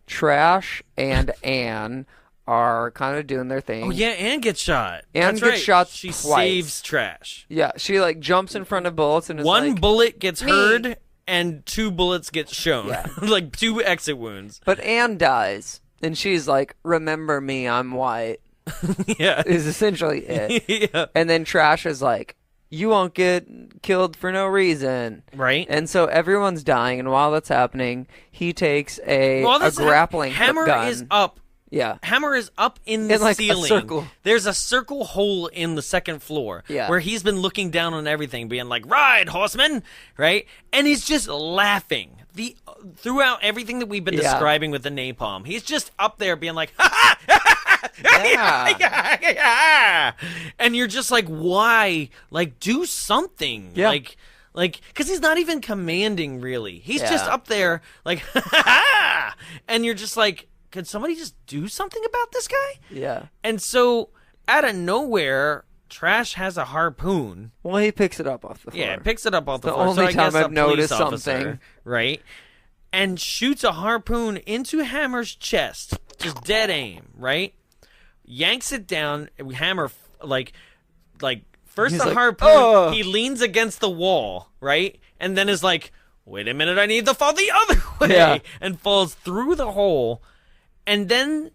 Trash and Anne are kind of doing their thing. Oh, yeah, Anne gets shot. Anne gets shot She twice. saves Trash. Yeah, she, like, jumps in front of bullets and is One like, bullet gets heard and 2 bullets get shown. Yeah. Like, 2 exit wounds. But Anne dies, and she's like, remember me, I'm white. Yeah. Is essentially it. Yeah. And then Trash is like, you won't get killed for no reason. Right. And so everyone's dying, and while that's happening, he takes a grappling hammer gun. is up. Yeah. Hammer is up in the like ceiling. a circle. There's a circle hole in the second floor where he's been looking down on everything, being like, ride, horseman, right? And he's just laughing. Throughout everything that we've been describing with the napalm, he's just up there being like, ha ha, yeah. And you're just like, why? Like, do something. Yeah. Like, because he's not even commanding, really. He's just up there, like, ha ha, and you're just like, could somebody just do something about this guy? Yeah. And so, out of nowhere, Trash has a harpoon. Well, he picks it up off the floor. Yeah, picks it up off the the floor. only so time I've noticed officer, something. right? And shoots a harpoon into Hammer's chest. Just dead aim, right? Yanks it down. Hammer, like first He's the like, harpoon, "Ugh." he leans against the wall, right? And then is like, wait a minute, I need to fall the other way. And falls through the hole. And then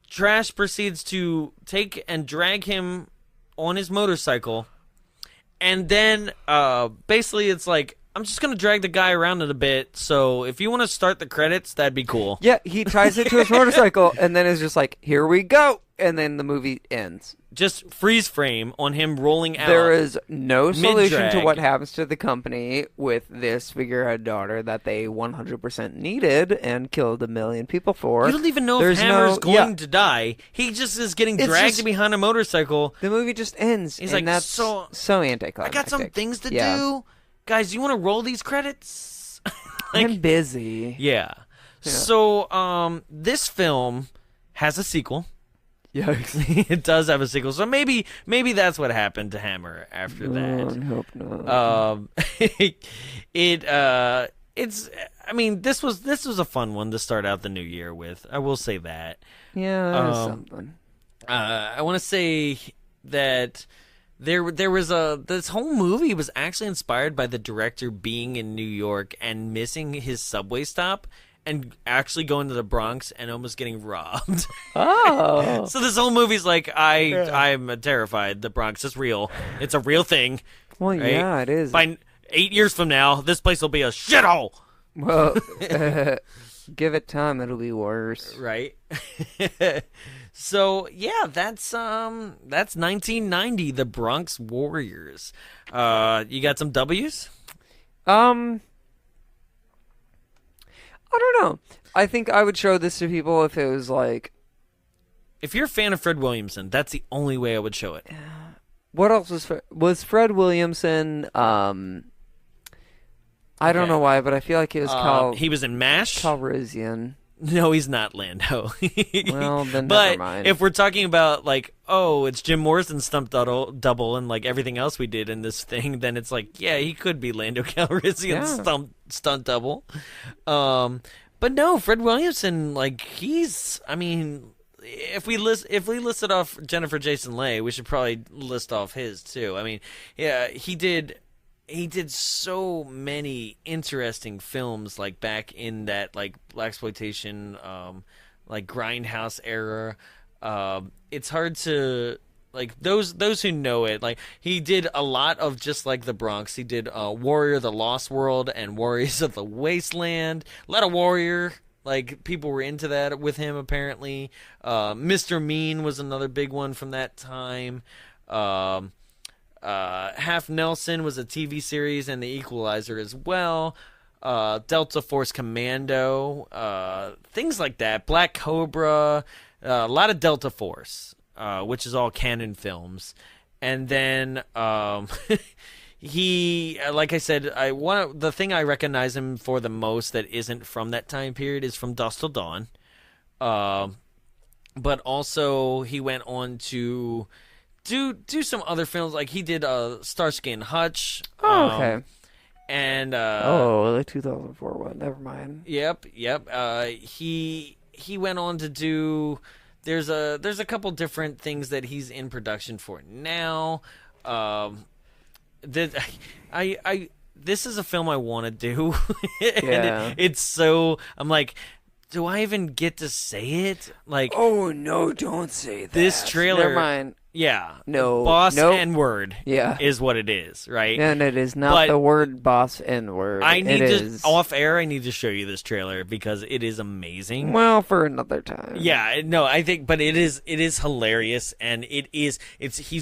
Trash proceeds to take and drag him on his motorcycle. And then basically it's like, I'm just going to drag the guy around it a bit. So if you want to start the credits, that'd be cool. Yeah, he ties it to his motorcycle and then is just like, here we go. And then the movie ends. Just freeze frame on him rolling out. There is no solution to mid-drag. what happens to the company with this figurehead daughter that they 100% needed and killed 1 million people for. You don't even know if Hammer's going to die. He just is getting dragged behind a motorcycle. The movie just ends. He's and like, that's so anticlimactic. I got some things to do. Guys, you want to roll these credits? I'm busy. Yeah. So, this film has a sequel. Yikes. It does have a sequel. So maybe that's what happened to Hammer after that. I hope not. I mean, this was a fun one to start out the new year with. I will say that. Yeah, that is something. I want to say that there was this whole movie was actually inspired by the director being in New York and missing his subway stop and actually going to the Bronx and almost getting robbed. Oh. So this whole movie's like, I'm terrified. The Bronx is real. It's a real thing. Well, right? yeah, it is. By 8 years from now, this place will be a shithole. Well, give it time, it'll be worse. Right. So yeah, that's 1990, the Bronx Warriors. You got some W's? I don't know. I think I would show this to people if it was like... If you're a fan of Fred Williamson, that's the only way I would show it. What else was Fred Williamson? I don't know why, but I feel like it was he was in MASH. Calrissian. No, he's not Lando. Well, then but never mind. If we're talking about like, oh, it's Jim Morrison's stunt double and like everything else we did in this thing, then it's like, yeah, he could be Lando Calrissian's stunt double. But no, Fred Williamson, like I mean, if we listed off Jennifer Jason Leigh, we should probably list off his too. I mean, yeah, he did so many interesting films like back in that like blaxploitation like grindhouse era. It's hard to like those who know it, like he did a lot of just like the Bronx. He did Warrior of the Lost World and Warriors of the Wasteland. A lot of Warrior, like people were into that with him apparently. Mr. Mean was another big one from that time. Half Nelson was a TV series and The Equalizer as well. Delta Force Commando, things like that. Black Cobra, a lot of Delta Force, which is all canon films. And then he, like I said, the thing I recognize him for the most that isn't from that time period is from Dusk Till Dawn. But also he went on to do some other films, like he did Starsky and Hutch. Oh, okay. And the 2004 one. Never mind. Yep. He went on to do. There's a couple different things that he's in production for now. This is a film I want to do. Yeah. It's so I'm like, do I even get to say it? Like, oh no, don't say that. This trailer. Never mind. Yeah. No. Boss Nope. N-word. Yeah. Is what it is, right? And it is not But the word boss N-word. I need it to is... off air. I need to show you this trailer because it is amazing. Well, for another time. Yeah, no, I think, but it is hilarious, and he's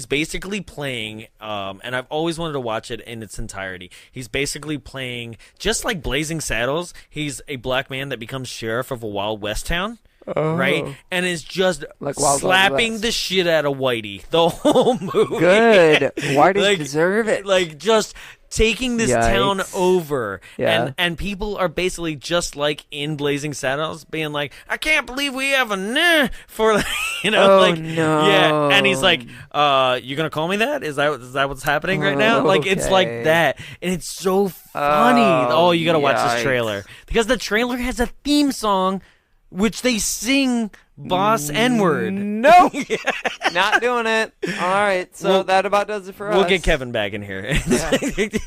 basically playing, and I've always wanted to watch it in its entirety. He's basically playing just like Blazing Saddles. He's a black man that becomes sheriff of a Wild West town. Right, and is just like slapping the shit out of Whitey the whole movie. Good, Whitey deserve it. Like just taking this town over, Yeah. and people are basically just like in Blazing Saddles, being like, "I can't believe we have a nah for," you know, Oh, like, no. yeah, and he's like, "You gonna call me that? Is that what's happening right now?" Like it's like Okay. that, and it's so funny. Oh, you gotta watch this yikes. trailer because the trailer has a theme song. Which they sing boss N-word. Nope. Not doing it. All right, so that about does it for us. We'll get Kevin back in here. Great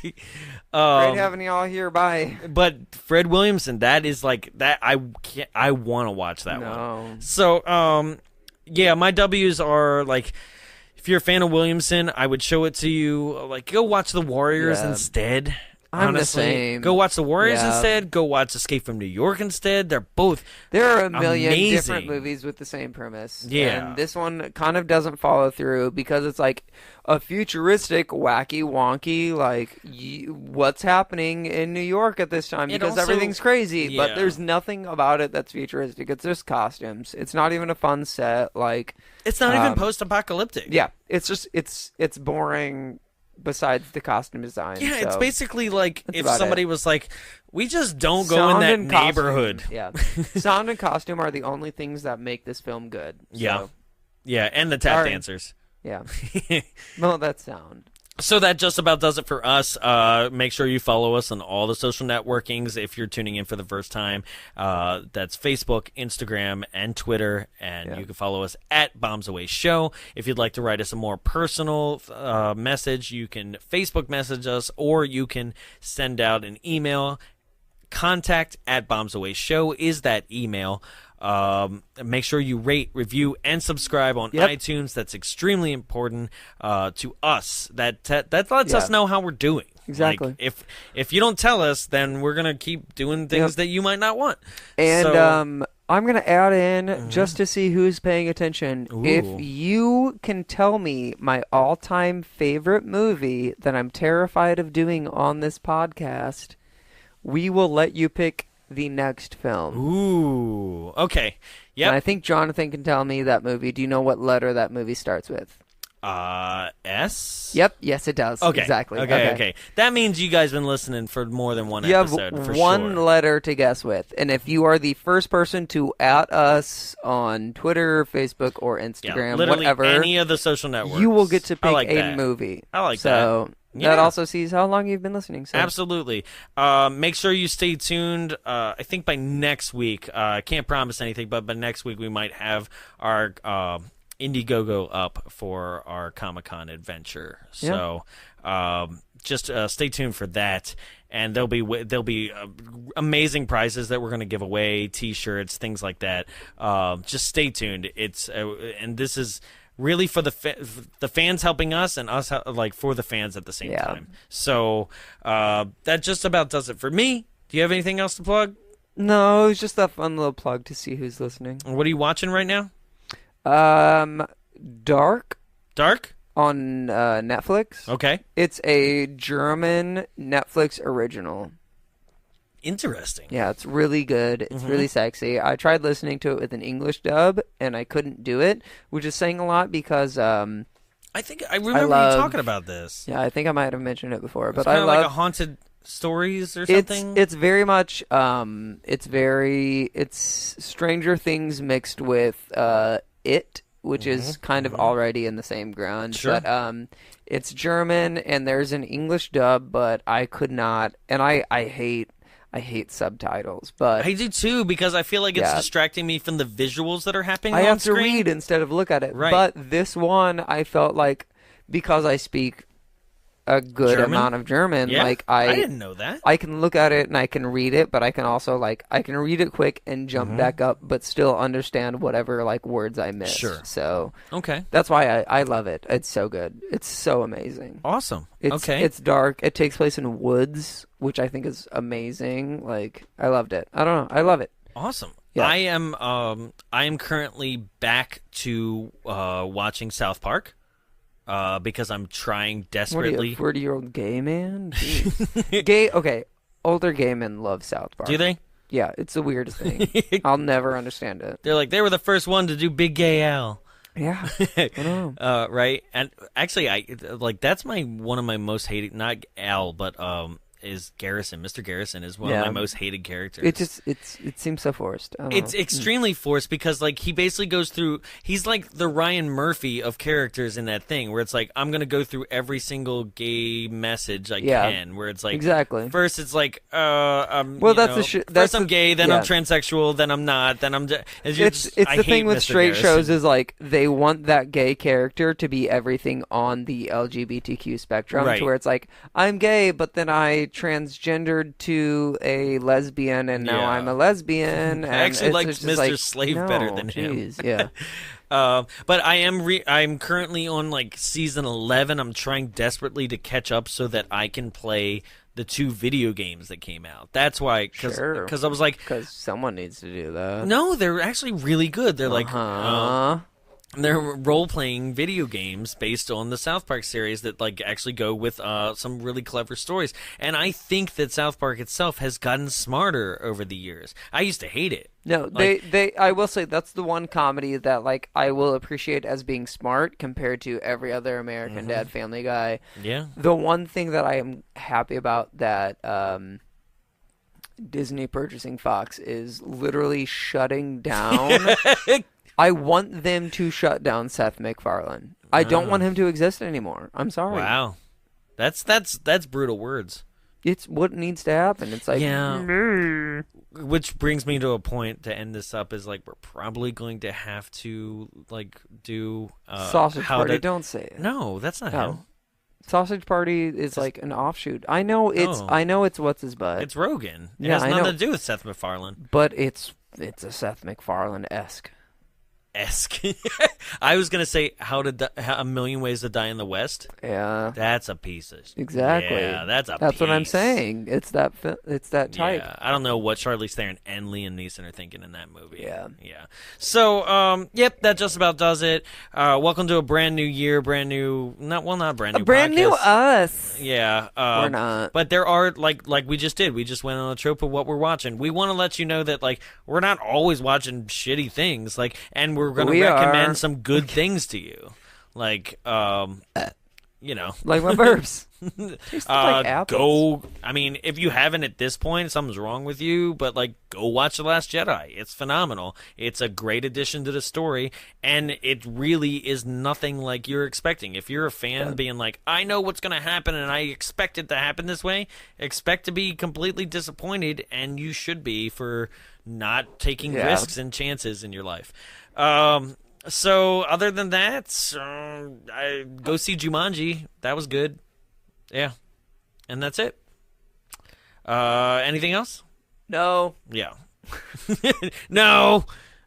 having you all here. Bye. But Fred Williamson, that is like that. I want to watch that one. So, yeah, my W's are like, if you're a fan of Williamson, I would show it to you. Like, go watch The Warriors instead. I'm Honestly, the same. Go watch The Warriors instead. Go watch Escape from New York instead. They're both There are a million amazing. Different movies with the same premise. Yeah. And this one kind of doesn't follow through because it's like a futuristic, wacky, wonky, like what's happening in New York at this time because everything's crazy. But there's nothing about it that's futuristic. It's just costumes. It's not even a fun set. Like It's not even post-apocalyptic. Yeah. It's just, it's boring besides the costume design. Yeah, it's so basically like if about somebody it. was like, we just don't go sound in that and costume- neighborhood. Yeah, sound and costume are the only things that make this film good. Yeah. So, Yeah, and the tap Sorry. dancers. yeah. No, that's sound. So that just about does it for us. Make sure you follow us on all the social networkings if you're tuning in for the first time. That's Facebook, Instagram, and Twitter. And you can follow us at Bombs Away Show. If you'd like to write us a more personal message, you can Facebook message us, or you can send out an email. Contact at Bombs Away Show is that email. Make sure you rate, review, and subscribe on iTunes. That's extremely important to us. That lets us know how we're doing. Exactly. Like, if you don't tell us, then we're gonna keep doing things that you might not want. And So, I'm gonna add in just to see who's paying attention. Ooh. If you can tell me my all-time favorite movie that I'm terrified of doing on this podcast, we will let you pick the next film. ooh, okay, And I yep. think Jonathan can tell me that movie. Do you know what letter that movie starts with? S. Yep. Yes, it does. Okay. Exactly. Okay. That means you guys been listening for more than one You have episode. For one sure. letter to guess with. And if you are the first person to at us on Twitter, Facebook, or Instagram, literally whatever, any of the social networks, you will get to I pick like a that. movie. I like so that. that Yeah. also sees how long you've been listening. So. Absolutely. Make sure you stay tuned. I think by next week, I can't promise anything, but by next week we might have our Indiegogo up for our Comic-Con adventure. So just stay tuned for that. And there'll be amazing prizes that we're going to give away, T-shirts, things like that. Just stay tuned. It's and this is really for the fans helping us, and us like for the fans at the same time. So that just about does it for me. Do you have anything else to plug? No, it was just a fun little plug to see who's listening. What are you watching right now? Dark Dark? on Netflix. Okay. It's a German Netflix original. Interesting. Yeah, it's really good. It's Mm-hmm. really sexy. I tried listening to it with an English dub, and I couldn't do it, which is saying a lot because, I think I remember love- you talking about this. yeah, I think I might have mentioned it before, but It's I kind of love like a haunted stories or something. it's very much it's Stranger Things mixed with It, which is kind of already in the same ground. Sure. But it's German and there's an English dub, but I could not, and I hate subtitles, but I do too, because I feel like it's Yeah. distracting me from the visuals that are happening I on have to screen. read instead of look at it. Right. But this one, I felt like because I speak a good German? amount of German, Yeah? like I didn't know that. I can look at it and I can read it, but I can also I can read it quick and jump back up, but still understand whatever words I missed. Sure. So Okay. that's why I love it. It's so good. It's so amazing. Awesome. It's okay. It's dark. It takes place in woods, which I think is amazing. I loved it. I don't know. I love it. Awesome. Yeah. I am currently back to watching South Park because I'm trying What are desperately. you, a 40-year-old gay man? Jeez. Gay. Okay, older gay men love South Park. Do they? Yeah, it's the weirdest thing. I'll never understand it. They're like, they were the first one to do Big Gay Al. Yeah, I know. Right? And actually, that's one of my most hated, not Al, but is Garrison. Mr. Garrison is one of my most hated characters. It seems so forced. I don't It's know. extremely forced because he basically goes through. He's like the Ryan Murphy of characters in that thing, where it's like, I'm gonna go through every single gay message I can. Where it's like, Exactly. First it's like, I'm Well, you that's know, the first I'm gay, then I'm yeah. transsexual, then I'm not, then I'm. It's the thing with straight shows is they want that gay character to be everything on the LGBTQ spectrum, Right. to where it's like, I'm gay, but then I transgendered to a lesbian, and now Yeah. I'm a lesbian. And I actually it's like just Mr. Slave better than him. Jeez, yeah. But I'm currently on season 11. I'm trying desperately to catch up so that I can play the 2 video games that came out. That's why, because I was like, Because someone needs to do that. no, they're actually really good. They're like, They're role-playing video games based on the South Park series that like actually go with some really clever stories. And I think that South Park itself has gotten smarter over the years. I used to hate it. No, they I will say that's the one comedy that like I will appreciate as being smart compared to every other American Dad, Family Guy. Yeah. The one thing that I am happy about that Disney purchasing Fox is literally shutting down. I want them to shut down Seth MacFarlane. I don't want him to exist anymore. I'm sorry. Wow. That's brutal words. It's what needs to happen. It's like, yeah. Which brings me to a point to end this up is like we're probably going to have to like do Sausage Party. Don't say it. No, that's not him. Sausage Party is like an offshoot. I know it's what's his butt. It's Rogan. It has nothing to do with Seth MacFarlane. But it's a Seth MacFarlane-esque. I was gonna say A Million Ways to Die in the West. Yeah, that's a piece of exactly. Yeah, that's what I'm saying. It's that type. Yeah, I don't know what Charlize Theron and Liam Neeson are thinking in that movie. Yeah. So, yep, that just about does it. Welcome to a brand new year, not brand new. A brand new us. Yeah, we're not. But there are like we just did. We just went on a trope of what we're watching. We want to let you know that like we're not always watching shitty things. Like, and we're going to recommend some good things to you. Like, you know. Like my burps. Like apples. I mean, if you haven't at this point, something's wrong with you, but like, go watch The Last Jedi. It's phenomenal. It's a great addition to the story, and it really is nothing like you're expecting. If you're a fan being like, I know what's going to happen, and I expect it to happen this way, expect to be completely disappointed, and you should be for not taking risks and chances in your life. So other than that, I go see Jumanji. That was good. Yeah. And that's it. Anything else? No. Yeah. No.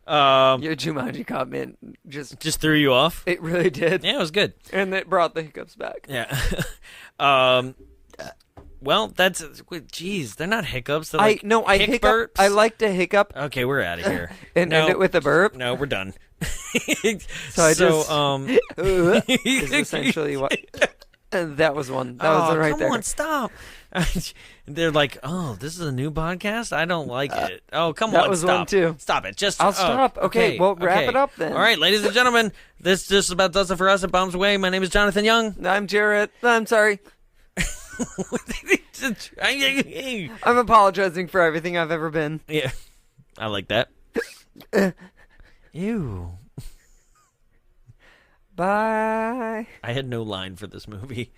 Your Jumanji comment just threw you off? It really did. Yeah, it was good. And it brought the hiccups back. Yeah. Well, geez, they're not hiccups. They're like I hiccup. Burps. I like to hiccup. Okay, we're out of here. And end it with a burp. No, we're done. So I just is essentially what. That was one. That was right there. Come on, stop. They're like, oh, this is a new podcast? I don't like it. Oh, come on, That was stop. one, too. Stop it. I'll stop. Okay, well, wrap it up then. All right, ladies and gentlemen, this just about does it for us at Bombs Away. My name is Jonathan Young. I'm Jarrett. I'm sorry. I'm apologizing for everything I've ever been. Yeah, I like that. Ew. Bye. I had no line for this movie.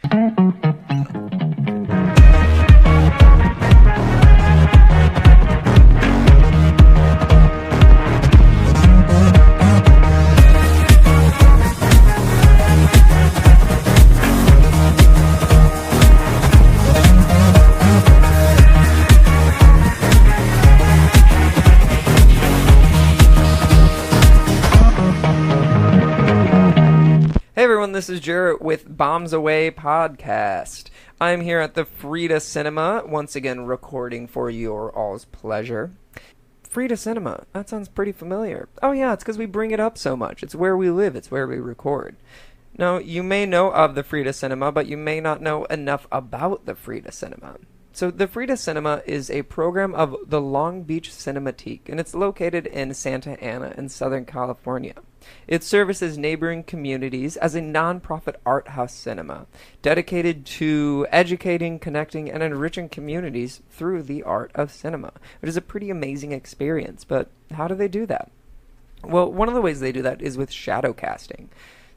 Hey everyone, this is Jarrett with Bombs Away Podcast. I'm here at the Frida Cinema, once again recording for your all's pleasure. Frida Cinema, that sounds pretty familiar. Oh yeah, it's because we bring it up so much. It's where we live, it's where we record. Now, you may know of the Frida Cinema, but you may not know enough about the Frida Cinema. So the Frida Cinema is a program of the Long Beach Cinematique, and it's located in Santa Ana in Southern California. It services neighboring communities as a nonprofit art house cinema, dedicated to educating, connecting, and enriching communities through the art of cinema. It is a pretty amazing experience, but how do they do that? Well, one of the ways they do that is with shadow casting.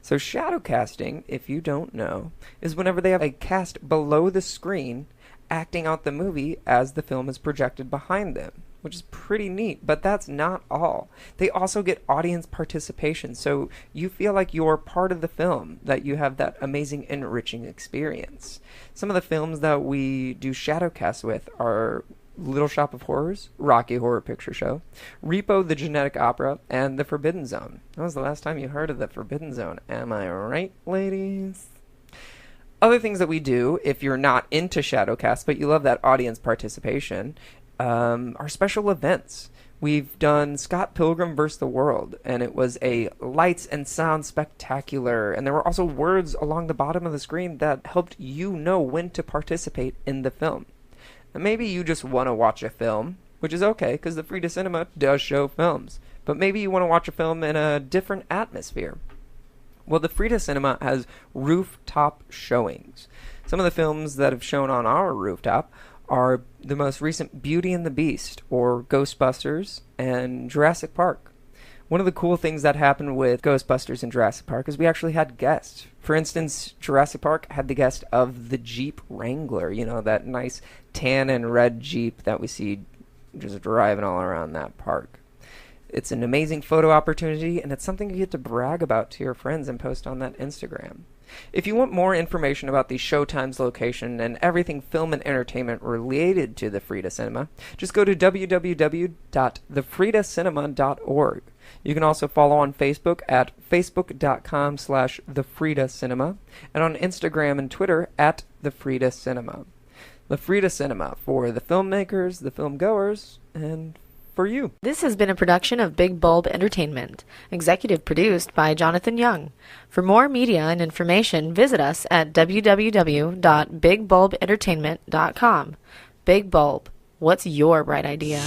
So shadow casting, if you don't know, is whenever they have a cast below the screen acting out the movie as the film is projected behind them, which is pretty neat. But that's not all. They also get audience participation, so you feel like you're part of the film, that you have that amazing enriching experience. Some of the films that we do shadow cast with are Little Shop of Horrors, Rocky Horror Picture Show, Repo the Genetic Opera, and The Forbidden Zone. When was the last time you heard of The Forbidden Zone? Am I right, ladies? Other things that we do, if you're not into Shadowcast, but you love that audience participation, our special events. We've done Scott Pilgrim vs. the World, and it was a lights and sound spectacular. And there were also words along the bottom of the screen that helped you know when to participate in the film. And maybe you just want to watch a film, which is okay, because the Frida Cinema does show films. But maybe you want to watch a film in a different atmosphere. Well, the Frida Cinema has rooftop showings. Some of the films that have shown on our rooftop are the most recent Beauty and the Beast, or Ghostbusters, and Jurassic Park. One of the cool things that happened with Ghostbusters and Jurassic Park is we actually had guests. For instance, Jurassic Park had the guest of the Jeep Wrangler, you know, that nice tan and red Jeep that we see just driving all around that park. It's an amazing photo opportunity, and it's something you get to brag about to your friends and post on that Instagram. If you want more information about the showtimes, location, and everything film and entertainment related to the Frida Cinema, just go to www.thefridacinema.org. You can also follow on Facebook at facebook.com/thefridacinema and on Instagram and Twitter at thefridacinema. The Frida Cinema, for the filmmakers, the film goers, and for you. This has been a production of Big Bulb Entertainment, executive produced by Jonathan Young. For more media and information, visit us at www.bigbulbentertainment.com. Big Bulb, what's your bright idea?